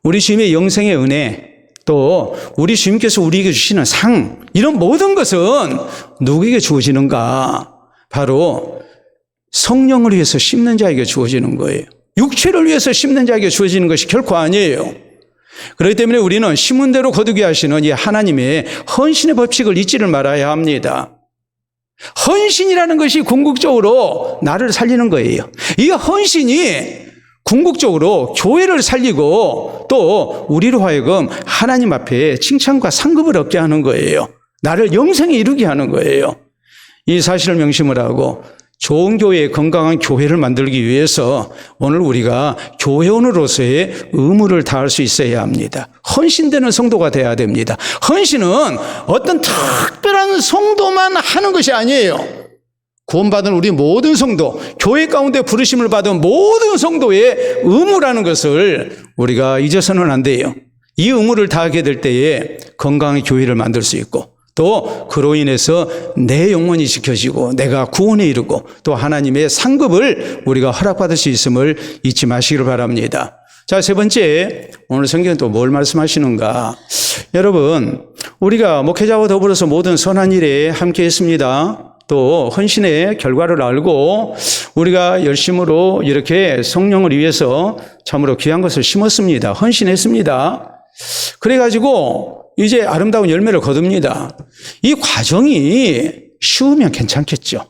우리 주님의 영생의 은혜, 또 우리 주님께서 우리에게 주시는 상, 이런 모든 것은 누구에게 주어지는가? 바로 성령을 위해서 심는 자에게 주어지는 거예요. 육체를 위해서 심는 자에게 주어지는 것이 결코 아니에요. 그렇기 때문에 우리는 심은 대로 거두게 하시는 이 하나님의 헌신의 법칙을 잊지를 말아야 합니다. 헌신이라는 것이 궁극적으로 나를 살리는 거예요. 이 헌신이 궁극적으로 교회를 살리고 또 우리로 하여금 하나님 앞에 칭찬과 상급을 얻게 하는 거예요. 나를 영생에 이르게 하는 거예요. 이 사실을 명심을 하고 좋은 교회, 건강한 교회를 만들기 위해서 오늘 우리가 교회원으로서의 의무를 다할 수 있어야 합니다. 헌신되는 성도가 돼야 됩니다. 헌신은 어떤 특별한 성도만 하는 것이 아니에요. 구원받은 우리 모든 성도, 교회 가운데 부르심을 받은 모든 성도의 의무라는 것을 우리가 잊어서는 안 돼요. 이 의무를 다하게 될 때에 건강한 교회를 만들 수 있고 또 그로 인해서 내 영혼이 지켜지고 내가 구원에 이르고 또 하나님의 상급을 우리가 허락받을 수 있음을 잊지 마시기를 바랍니다. 자, 세 번째, 오늘 성경은 또 뭘 말씀하시는가? 여러분, 우리가 목회자와 더불어서 모든 선한 일에 함께 했습니다. 또 헌신의 결과를 알고 우리가 열심으로 이렇게 성령을 위해서 참으로 귀한 것을 심었습니다. 헌신했습니다. 그래가지고 이제 아름다운 열매를 거둡니다. 이 과정이 쉬우면 괜찮겠죠.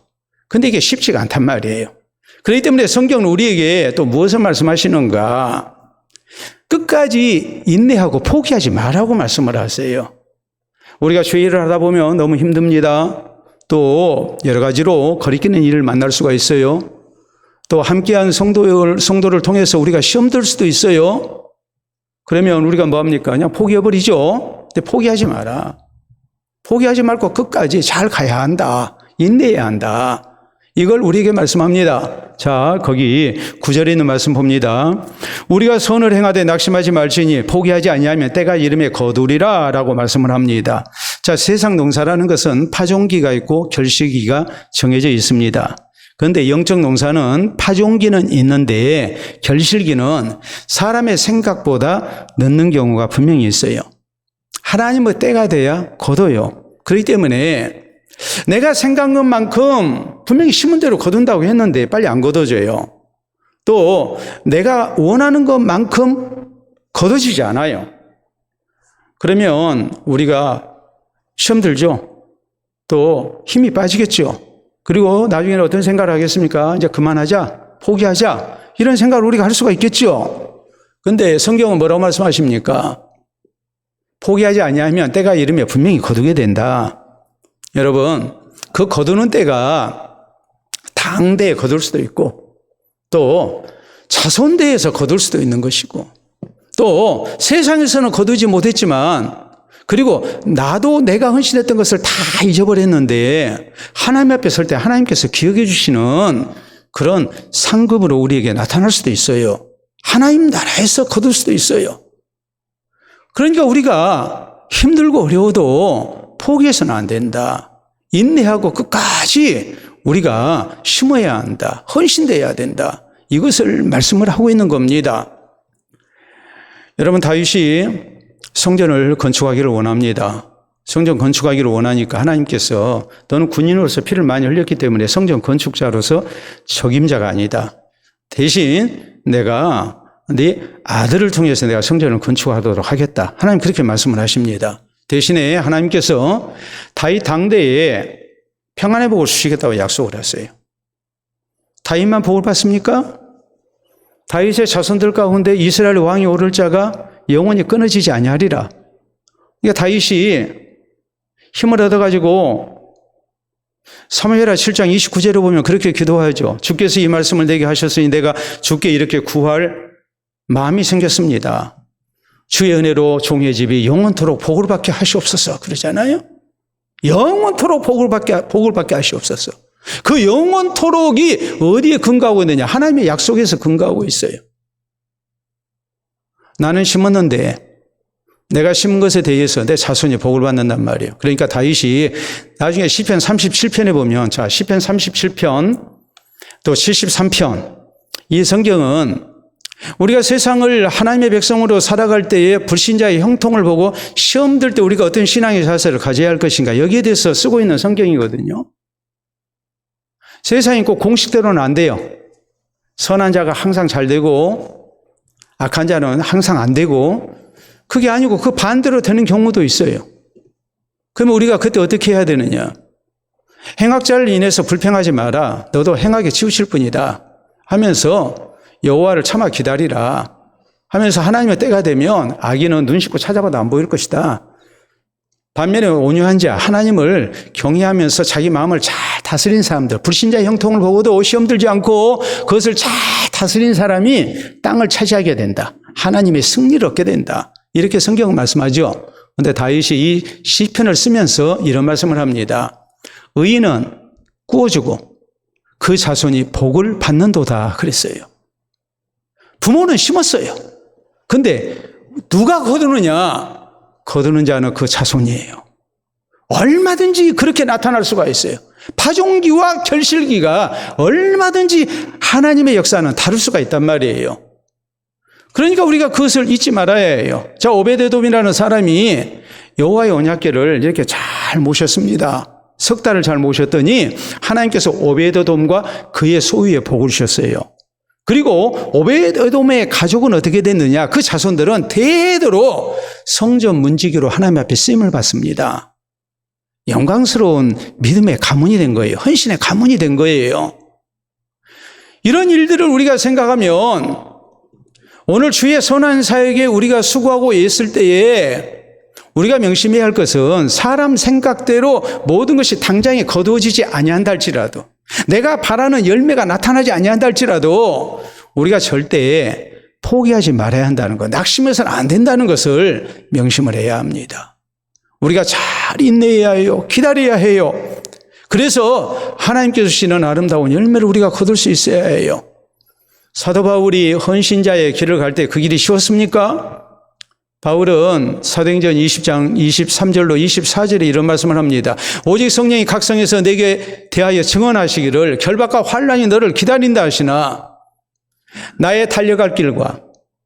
근데 이게 쉽지가 않단 말이에요. 그렇기 때문에 성경은 우리에게 또 무엇을 말씀하시는가? 끝까지 인내하고 포기하지 말라고 말씀을 하세요. 우리가 주의 일을 하다 보면 너무 힘듭니다. 또 여러 가지로 거리끼는 일을 만날 수가 있어요. 또 함께한 성도를 통해서 우리가 시험 들 수도 있어요. 그러면 우리가 뭐합니까? 그냥 포기해버리죠. 근데 포기하지 마라. 포기하지 말고 끝까지 잘 가야 한다. 인내해야 한다. 이걸 우리에게 말씀합니다. 자, 거기 9절에 있는 말씀 봅니다. 우리가 선을 행하되 낙심하지 말지니 포기하지 아니하면 때가 이름에 거두리라 라고 말씀을 합니다. 자, 세상 농사라는 것은 파종기가 있고 결실기가 정해져 있습니다. 그런데 영적 농사는 파종기는 있는데 결실기는 사람의 생각보다 늦는 경우가 분명히 있어요. 하나님의 때가 돼야 거둬요. 그렇기 때문에 내가 생각한 것만큼 분명히 심은 대로 거둔다고 했는데 빨리 안 거둬져요. 또 내가 원하는 것만큼 거둬지지 않아요. 그러면 우리가 시험 들죠. 또 힘이 빠지겠죠. 그리고 나중에는 어떤 생각을 하겠습니까? 이제 그만하자, 포기하자, 이런 생각을 우리가 할 수가 있겠죠. 그런데 성경은 뭐라고 말씀하십니까? 포기하지 아니하면 때가 이르면 분명히 거두게 된다. 여러분, 그 거두는 때가 당대에 거둘 수도 있고 또 자손대에서 거둘 수도 있는 것이고 또 세상에서는 거두지 못했지만 그리고 나도 내가 헌신했던 것을 다 잊어버렸는데 하나님 앞에 설 때 하나님께서 기억해 주시는 그런 상급으로 우리에게 나타날 수도 있어요. 하나님 나라에서 거둘 수도 있어요. 그러니까 우리가 힘들고 어려워도 포기해서는 안 된다. 인내하고 끝까지 우리가 심어야 한다. 헌신돼야 된다. 이것을 말씀을 하고 있는 겁니다. 여러분, 다윗이 성전을 건축하기를 원합니다. 성전 건축하기를 원하니까 하나님께서 너는 군인으로서 피를 많이 흘렸기 때문에 성전 건축자로서 적임자가 아니다. 대신 내가 네 아들을 통해서 내가 성전을 건축하도록 하겠다. 하나님 그렇게 말씀을 하십니다. 대신에 하나님께서 다윗 당대에 평안의 복을 주시겠다고 약속을 했어요. 다윗만 복을 받습니까? 다윗의 자손들 가운데 이스라엘 왕이 오를 자가 영원히 끊어지지 아니하리라. 그러니까 다윗이 힘을 얻어가지고 사무엘하 7장 29절에 보면 그렇게 기도하죠. 주께서 이 말씀을 내게 하셨으니 내가 주께 이렇게 구할 마음이 생겼습니다. 주의 은혜로 종의 집이 영원토록 복을 받게 하시옵소서 그러잖아요. 영원토록 복을 받게 하시옵소서. 그 영원토록이 어디에 근거하고 있느냐? 하나님의 약속에서 근거하고 있어요. 나는 심었는데 내가 심은 것에 대해서 내 자손이 복을 받는단 말이에요. 그러니까 다윗이 나중에 시편 37편에 보면 자 시편 37편 또 73편 이 성경은 우리가 세상을 하나님의 백성으로 살아갈 때에 불신자의 형통을 보고 시험 들 때 우리가 어떤 신앙의 자세를 가져야 할 것인가 여기에 대해서 쓰고 있는 성경이거든요. 세상이 꼭 공식대로는 안 돼요. 선한 자가 항상 잘 되고 악한 자는 항상 안 되고 그게 아니고 그 반대로 되는 경우도 있어요. 그러면 우리가 그때 어떻게 해야 되느냐? 행악자를 인해서 불평하지 마라. 너도 행악에 치우칠 뿐이다 하면서 여호와를 참아 기다리라 하면서 하나님의 때가 되면 악인은 눈 씻고 찾아봐도 안 보일 것이다. 반면에 온유한 자, 하나님을 경외하면서 자기 마음을 잘 다스린 사람들, 불신자의 형통을 보고도 시험 들지 않고 그것을 잘 다스린 사람이 땅을 차지하게 된다. 하나님의 승리를 얻게 된다. 이렇게 성경은 말씀하죠. 그런데 다윗이 이 시편을 쓰면서 이런 말씀을 합니다. 의인은 꾸어주고 그 자손이 복을 받는도다 그랬어요. 부모는 심었어요. 근데 누가 거두느냐? 거두는 자는 그 자손이에요. 얼마든지 그렇게 나타날 수가 있어요. 파종기와 결실기가 얼마든지 하나님의 역사는 다룰 수가 있단 말이에요. 그러니까 우리가 그것을 잊지 말아야 해요. 자, 오베데돔이라는 사람이 여호와의 언약궤를 이렇게 잘 모셨습니다. 석 달을 잘 모셨더니 하나님께서 오베데돔과 그의 소유에 복을 주셨어요. 그리고 오베데돔의 가족은 어떻게 됐느냐? 그 자손들은 대대로 성전 문지기로 하나님 앞에 쓰임을 받습니다. 영광스러운 믿음의 가문이 된 거예요. 헌신의 가문이 된 거예요. 이런 일들을 우리가 생각하면 오늘 주의 선한 사역에 우리가 수고하고 있을 때에 우리가 명심해야 할 것은 사람 생각대로 모든 것이 당장에 거두어지지 아니한다 할지라도 내가 바라는 열매가 나타나지 아니한다 할지라도 우리가 절대 포기하지 말아야 한다는 것, 낙심해서는 안 된다는 것을 명심을 해야 합니다. 우리가 잘 인내해야 해요. 기다려야 해요. 그래서 하나님께서 주시는 아름다운 열매를 우리가 거둘 수 있어야 해요. 사도 바울이 헌신자의 길을 갈 때 그 길이 쉬웠습니까? 바울은 사도행전 20장 23절로 24절에 이런 말씀을 합니다. 오직 성령이 각 성에서 내게 대하여 증언하시기를 결박과 환난이 너를 기다린다 하시나 나의 달려갈 길과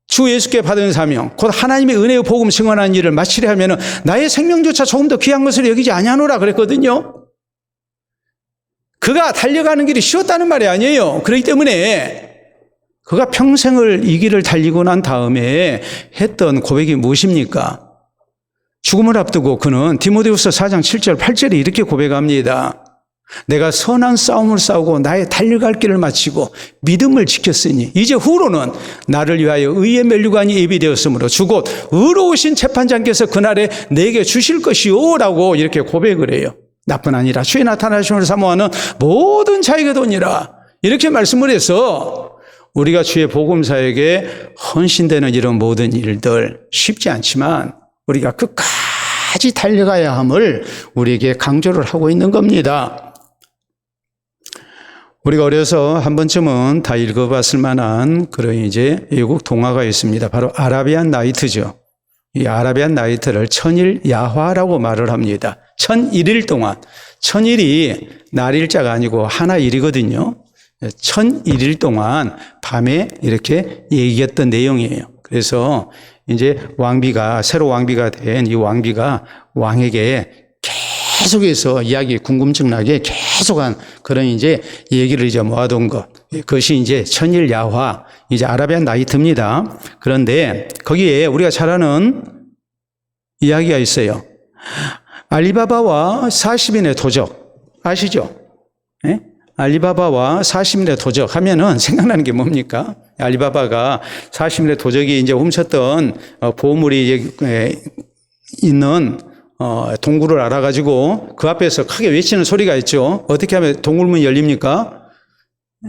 주 예수께 받은 사명 곧 하나님의 은혜의 복음 증언하는 일을 마치려 하면 나의 생명조차 조금 더 귀한 것을 여기지 아니하노라 그랬거든요. 그가 달려가는 길이 쉬웠다는 말이 아니에요. 그렇기 때문에 그가 평생을 이 길을 달리고 난 다음에 했던 고백이 무엇입니까? 죽음을 앞두고 그는 디모데후서 4장 7절 8절에 이렇게 고백합니다. 내가 선한 싸움을 싸우고 나의 달려갈 길을 마치고 믿음을 지켰으니 이제 후로는 나를 위하여 의의 면류관이 예비되었으므로 주곧 의로우신 재판장께서 그날에 내게 주실 것이요 라고 이렇게 고백을 해요. 나뿐 아니라 주의 나타나심을 사모하는 모든 자에게 도니라 이렇게 말씀을 해서 우리가 주의 복음사에게 헌신되는 이런 모든 일들 쉽지 않지만 우리가 끝까지 달려가야 함을 우리에게 강조를 하고 있는 겁니다. 우리가 어려서 한 번쯤은 다 읽어봤을 만한 그런 이제 외국 동화가 있습니다. 바로 아라비안 나이트죠. 이 아라비안 나이트를 천일 야화라고 말을 합니다. 1001일 동안, 1000일이 날일자가 아니고 하나 일이거든요. 1001일 동안 밤에 이렇게 얘기했던 내용이에요. 그래서 이제 새로 왕비가 된 이 왕비가 왕에게 계속해서 이야기 궁금증 나게 계속한 그런 이제 얘기를 이제 모아둔 것. 그것이 이제 천일 야화, 이제 아라비안 나이트입니다. 그런데 거기에 우리가 잘 아는 이야기가 있어요. 알리바바와 40인의 도적. 아시죠? 예? 알리바바와 40인의 도적 하면은 생각나는 게 뭡니까? 알리바바가 40인의 도적이 이제 훔쳤던 보물이 있는 동굴을 알아가지고 그 앞에서 크게 외치는 소리가 있죠. 어떻게 하면 동굴문이 열립니까?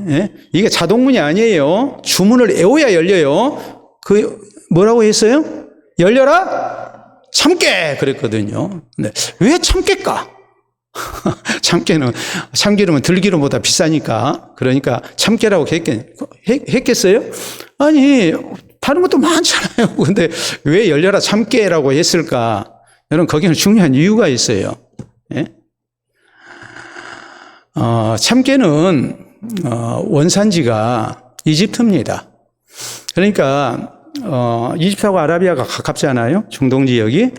예? 이게 자동문이 아니에요. 주문을 외워야 열려요. 그 뭐라고 했어요? 열려라 참깨 그랬거든요. 네. 왜 참깨일까? 참기름은 들기름보다 비싸니까. 그러니까 참깨라고 했겠어요? 아니 다른 것도 많잖아요. 근데 왜 열려라 참깨라고 했을까? 여러분 거기는 중요한 이유가 있어요. 예? 참깨는 원산지가 이집트입니다. 그러니까 이집트하고 아라비아가 가깝잖아요. 중동 지역이.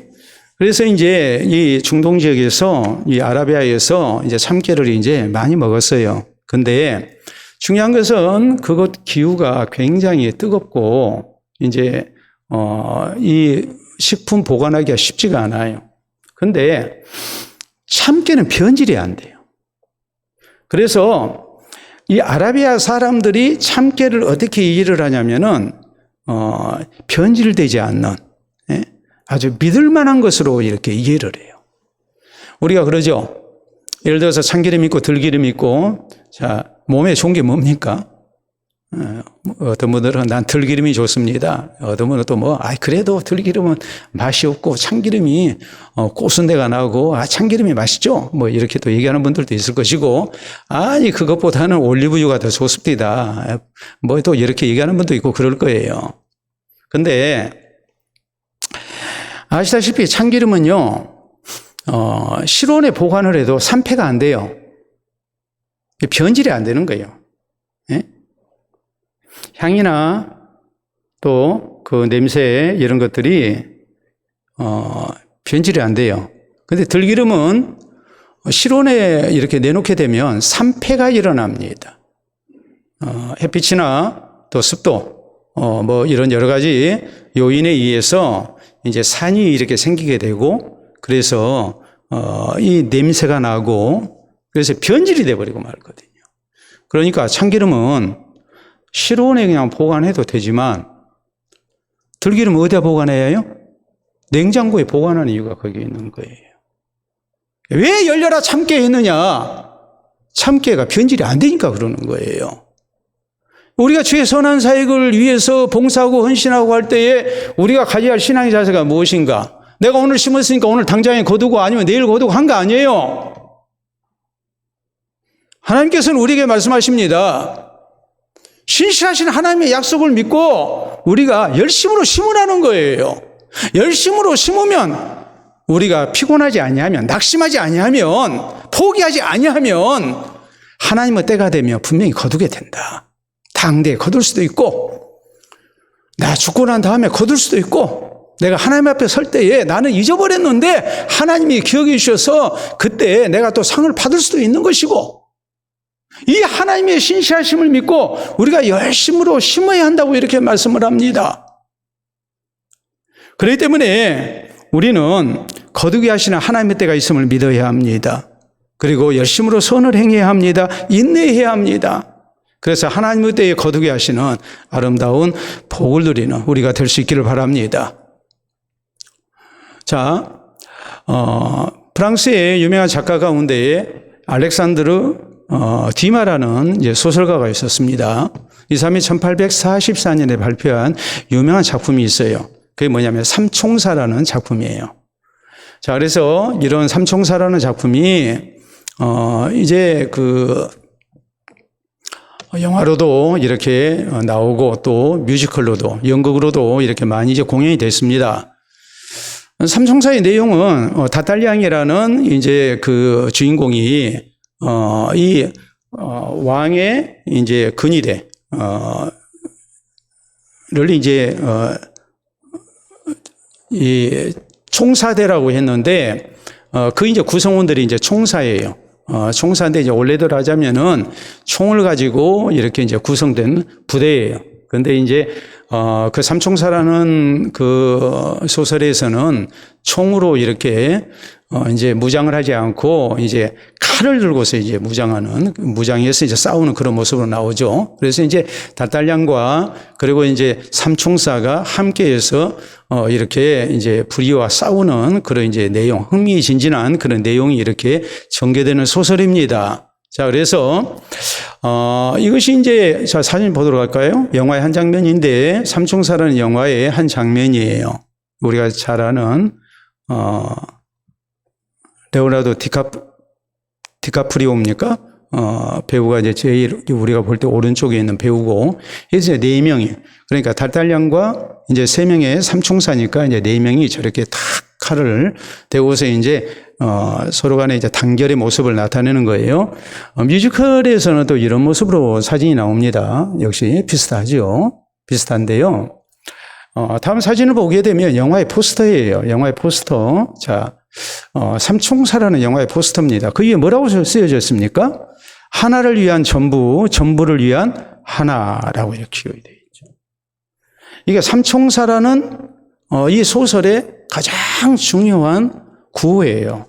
그래서 이제 이 중동 지역에서 이 아라비아에서 이제 참깨를 이제 많이 먹었어요. 근데 중요한 것은 그곳 기후가 굉장히 뜨겁고 이제 이 식품 보관하기가 쉽지가 않아요. 근데 참깨는 변질이 안 돼요. 그래서 이 아라비아 사람들이 참깨를 어떻게 이해를 하냐면은 변질되지 않는 아주 믿을 만한 것으로 이렇게 이해를 해요. 우리가 그러죠. 예를 들어서 참기름 있고 들기름 있고 자 몸에 좋은 게 뭡니까? 어떤 분들은 난 들기름이 좋습니다. 어떤 분은 또 그래도 들기름은 맛이 없고 참기름이 고순내가 나고 참기름이 맛있죠. 이렇게 또 얘기하는 분들도 있을 것이고 아니 그것보다는 올리브유가 더 좋습니다. 또 이렇게 얘기하는 분도 있고 그럴 거예요. 근데 아시다시피 참기름은요 실온에 보관을 해도 산패가 안 돼요. 변질이 안 되는 거예요. 예? 향이나 또 그 냄새 이런 것들이 변질이 안 돼요. 근데 들기름은 실온에 이렇게 내놓게 되면 산패가 일어납니다. 햇빛이나 또 습도 이런 여러 가지 요인에 의해서 이제 산이 이렇게 생기게 되고 그래서 이 냄새가 나고 그래서 변질이 돼 버리고 말거든요. 그러니까 참기름은 실온에 그냥 보관해도 되지만 들기름 어디다 보관해야 해요? 냉장고에 보관하는 이유가 거기에 있는 거예요. 왜 열려라 참깨 했느냐? 참깨가 변질이 안 되니까 그러는 거예요. 우리가 주의 선한 사역을 위해서 봉사하고 헌신하고 할 때에 우리가 가져야 할 신앙의 자세가 무엇인가? 내가 오늘 심었으니까 오늘 당장에 거두고 아니면 내일 거두고 한 거 아니에요. 하나님께서는 우리에게 말씀하십니다. 신실하신 하나님의 약속을 믿고 우리가 열심으로 심으라는 거예요. 열심으로 심으면 우리가 피곤하지 아니하면 낙심하지 아니하면 포기하지 아니하면 하나님의 때가 되면 분명히 거두게 된다. 당대에 거둘 수도 있고 나 죽고 난 다음에 거둘 수도 있고 내가 하나님 앞에 설 때에 나는 잊어버렸는데 하나님이 기억해 주셔서 그때 내가 또 상을 받을 수도 있는 것이고 이 하나님의 신실하심을 믿고 우리가 열심으로 심어야 한다고 이렇게 말씀을 합니다. 그렇기 때문에 우리는 거두게 하시는 하나님의 때가 있음을 믿어야 합니다. 그리고 열심으로 선을 행해야 합니다. 인내해야 합니다. 그래서 하나님의 때에 거두게 하시는 아름다운 복을 누리는 우리가 될 수 있기를 바랍니다. 자, 프랑스의 유명한 작가 가운데에 알렉산드르 디마라는 소설가가 있었습니다. 이 사람이 1844년에 발표한 유명한 작품이 있어요. 그게 뭐냐면 삼총사라는 작품이에요. 자, 그래서 이런 삼총사라는 작품이 이제 그 영화로도 이렇게 나오고 또 뮤지컬로도 연극으로도 이렇게 많이 이제 공연이 됐습니다. 삼총사의 내용은 다탈리앙이라는 이제 그 주인공이 이 왕의 이제 근위대를 이제 이 총사대라고 했는데, 그 이제 구성원들이 이제 총사예요. 총사인데 이제 원래대로 하자면은 총을 가지고 이렇게 이제 구성된 부대예요. 근데 이제 그 삼총사라는 그 소설에서는 총으로 이렇게 이제 무장을 하지 않고 이제 칼을 들고서 이제 무장해서 이제 싸우는 그런 모습으로 나오죠. 그래서 이제 달달량과 그리고 이제 삼총사가 함께해서 이렇게 이제 불의와 싸우는 그런 이제 내용, 흥미진진한 그런 내용이 이렇게 전개되는 소설입니다. 자, 그래서 이것이 이제 자 사진 보도록 할까요? 영화의 한 장면인데 삼총사라는 영화의 한 장면이에요. 우리가 잘 아는 레오나르도 디카프리오입니까? 배우가 이제 제일 우리가 볼 때 오른쪽에 있는 배우고, 그래서 이제 4명이, 그러니까 달달량과 이제 3명의 삼총사니까 이제 4명이 저렇게 탁 칼을 대고서 이제 서로 간에 이제 단결의 모습을 나타내는 거예요. 뮤지컬에서는 또 이런 모습으로 사진이 나옵니다. 역시 비슷하죠. 비슷한데요. 다음 사진을 보게 되면 영화의 포스터예요. 영화의 포스터. 자, 삼총사라는 영화의 포스터입니다. 그 위에 뭐라고 쓰여졌습니까? 하나를 위한 전부, 전부를 위한 하나라고 이렇게 기록이 되어 있죠. 이게 삼총사라는 이 소설의 가장 중요한 구호예요.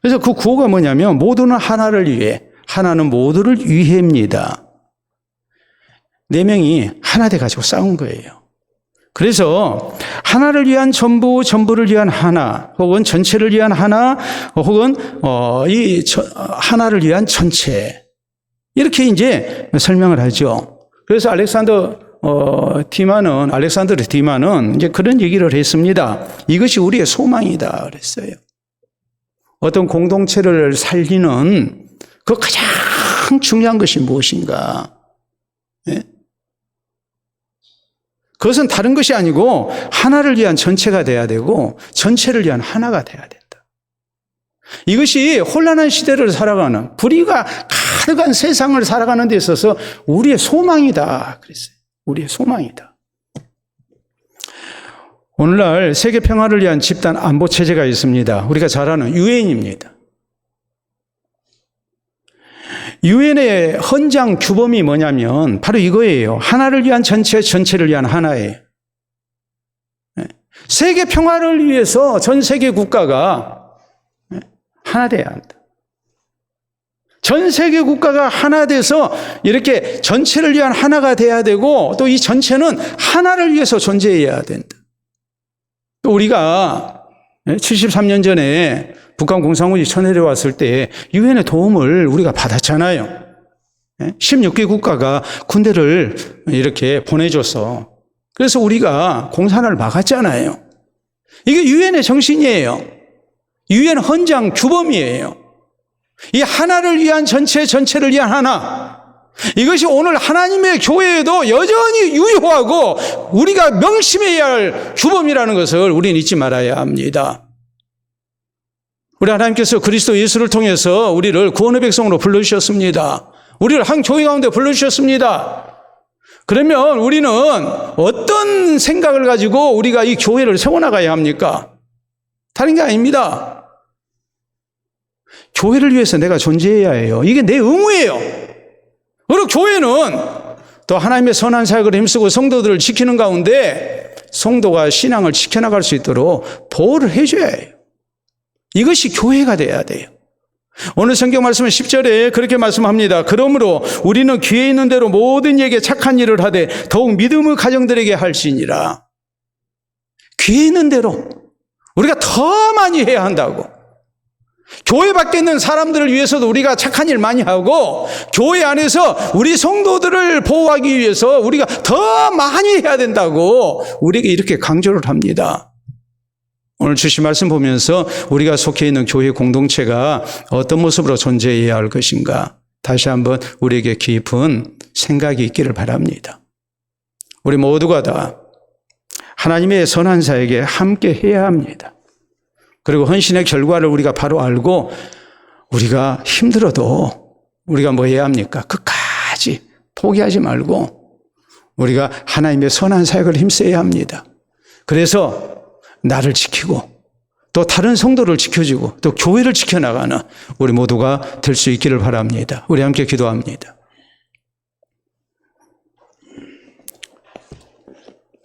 그래서 그 구호가 뭐냐면 모두는 하나를 위해, 하나는 모두를 위해입니다. 4명이 하나 돼 가지고 싸운 거예요. 그래서 하나를 위한 전부, 전부를 위한 하나, 혹은 전체를 위한 하나, 혹은 하나를 위한 전체, 이렇게 이제 설명을 하죠. 그래서 알렉산드르 디마는 이제 그런 얘기를 했습니다. 이것이 우리의 소망이다 그랬어요. 어떤 공동체를 살리는 그 가장 중요한 것이 무엇인가? 네? 그것은 다른 것이 아니고 하나를 위한 전체가 돼야 되고 전체를 위한 하나가 돼야 된다. 이것이 혼란한 시대를 살아가는, 불의가 가득한 세상을 살아가는 데 있어서 우리의 소망이다 그랬어요. 우리의 소망이다. 오늘날 세계 평화를 위한 집단 안보 체제가 있습니다. 우리가 잘 아는 유엔입니다. 유엔의 헌장 규범이 뭐냐면 바로 이거예요. 하나를 위한 전체, 전체를 위한 하나예요. 세계 평화를 위해서 전 세계 국가가 하나 돼야 한다. 전 세계 국가가 하나 돼서 이렇게 전체를 위한 하나가 돼야 되고, 또 이 전체는 하나를 위해서 존재해야 된다. 또 우리가 73년 전에 북한 공산군이 쳐내려왔을 때 유엔의 도움을 우리가 받았잖아요. 16개 국가가 군대를 이렇게 보내줘서, 그래서 우리가 공산을 막았잖아요. 이게 유엔의 정신이에요. 유엔 헌장 규범이에요. 이 하나를 위한 전체, 전체를 위한 하나, 이것이 오늘 하나님의 교회에도 여전히 유효하고 우리가 명심해야 할 규범이라는 것을 우리는 잊지 말아야 합니다. 우리 하나님께서 그리스도 예수를 통해서 우리를 구원의 백성으로 불러주셨습니다. 우리를 한 교회 가운데 불러주셨습니다. 그러면 우리는 어떤 생각을 가지고 우리가 이 교회를 세워나가야 합니까? 다른 게 아닙니다. 교회를 위해서 내가 존재해야 해요. 이게 내 의무예요. 그리고 교회는 또 하나님의 선한 사역을 힘쓰고 성도들을 지키는 가운데 성도가 신앙을 지켜나갈 수 있도록 보호를 해줘야 해요. 이것이 교회가 돼야 돼요. 오늘 성경 말씀은 10절에 그렇게 말씀합니다. 그러므로 우리는 귀에 있는 대로 모든 이에게 착한 일을 하되 더욱 믿음의 가정들에게 할지니라. 귀에 있는 대로 우리가 더 많이 해야 한다고. 교회 밖에 있는 사람들을 위해서도 우리가 착한 일 많이 하고, 교회 안에서 우리 성도들을 보호하기 위해서 우리가 더 많이 해야 된다고 우리에게 이렇게 강조를 합니다. 오늘 주신 말씀 보면서 우리가 속해 있는 교회 공동체가 어떤 모습으로 존재해야 할 것인가, 다시 한번 우리에게 깊은 생각이 있기를 바랍니다. 우리 모두가 다 하나님의 선한 사에게 함께 해야 합니다. 그리고 헌신의 결과를 우리가 바로 알고, 우리가 힘들어도 우리가 뭐 해야 합니까? 끝까지 포기하지 말고 우리가 하나님의 선한 사역을 힘써야 합니다. 그래서 나를 지키고 또 다른 성도를 지켜주고 또 교회를 지켜나가는 우리 모두가 될 수 있기를 바랍니다. 우리 함께 기도합니다.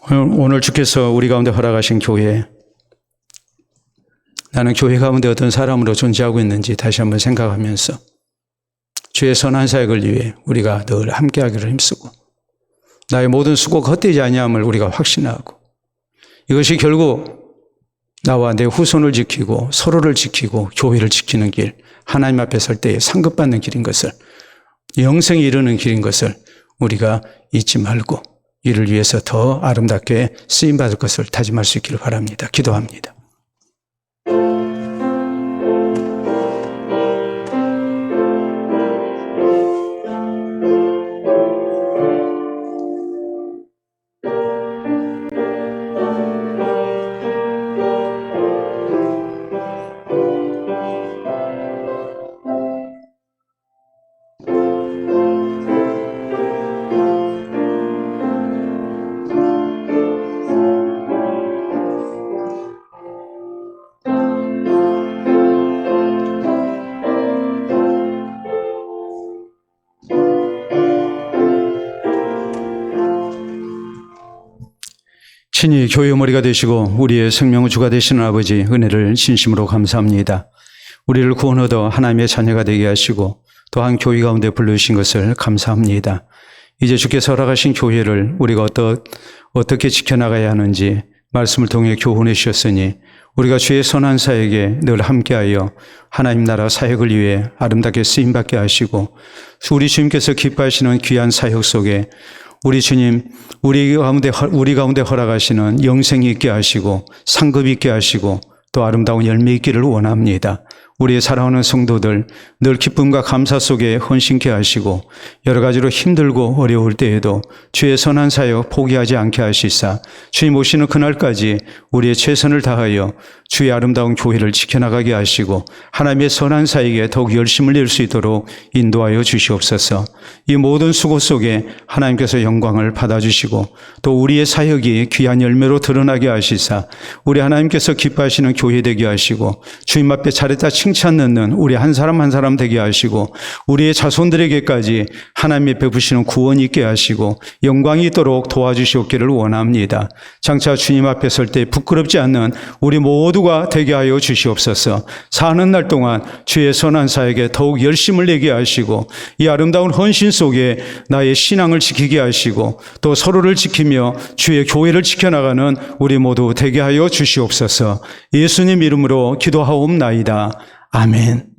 오늘 주께서 우리 가운데 허락하신 교회, 나는 교회 가운데 어떤 사람으로 존재하고 있는지 다시 한번 생각하면서 주의 선한 사역을 위해 우리가 늘 함께하기를 힘쓰고 나의 모든 수고가 헛되지 아니함을 우리가 확신하고 이것이 결국 나와 내 후손을 지키고 서로를 지키고 교회를 지키는 길, 하나님 앞에 설 때에 상급받는 길인 것을, 영생에 이르는 길인 것을 우리가 잊지 말고 이를 위해서 더 아름답게 쓰임받을 것을 다짐할 수 있기를 바랍니다. 기도합니다. 친히 교회의 머리가 되시고 우리의 생명의 주가 되시는 아버지, 은혜를 진심으로 감사합니다. 우리를 구원 얻어 하나님의 자녀가 되게 하시고 또한 교회 가운데 불러주신 것을 감사합니다. 이제 주께서 허락하신 교회를 우리가 어떻게 지켜나가야 하는지 말씀을 통해 교훈해 주셨으니 우리가 주의 선한 사역에 늘 함께하여 하나님 나라 사역을 위해 아름답게 쓰임받게 하시고 우리 주님께서 기뻐하시는 귀한 사역 속에 우리 주님, 우리 가운데 허락하시는 영생이 있게 하시고 상급이 있게 하시고 또 아름다운 열매 있기를 원합니다. 우리의 사랑하는 성도들 늘 기쁨과 감사 속에 헌신케 하시고 여러 가지로 힘들고 어려울 때에도 주의 선한 사역 포기하지 않게 하시사 주님 오시는 그날까지 우리의 최선을 다하여 주의 아름다운 교회를 지켜나가게 하시고 하나님의 선한 사역에 더욱 열심을 낼 수 있도록 인도하여 주시옵소서. 이 모든 수고 속에 하나님께서 영광을 받아주시고 또 우리의 사역이 귀한 열매로 드러나게 하시사 우리 하나님께서 기뻐하시는 교회 되게 하시고 주님 앞에 잘했다 칭찬 넣는 우리 한 사람 한 사람 되게 하시고 우리의 자손들에게까지 하나님의 베푸시는 구원이 있게 하시고 영광이 있도록 도와주시옵기를 원합니다. 장차 주님 앞에 설 때 부끄럽지 않는 우리 모두가 되게 하여 주시옵소서. 사는 날 동안 주의 선한 사역에 더욱 열심을 내게 하시고 이 아름다운 헌신 속에 나의 신앙을 지키게 하시고 또 서로를 지키며 주의 교회를 지켜나가는 우리 모두 되게 하여 주시옵소서. 예수님 이름으로 기도하옵나이다. 아멘.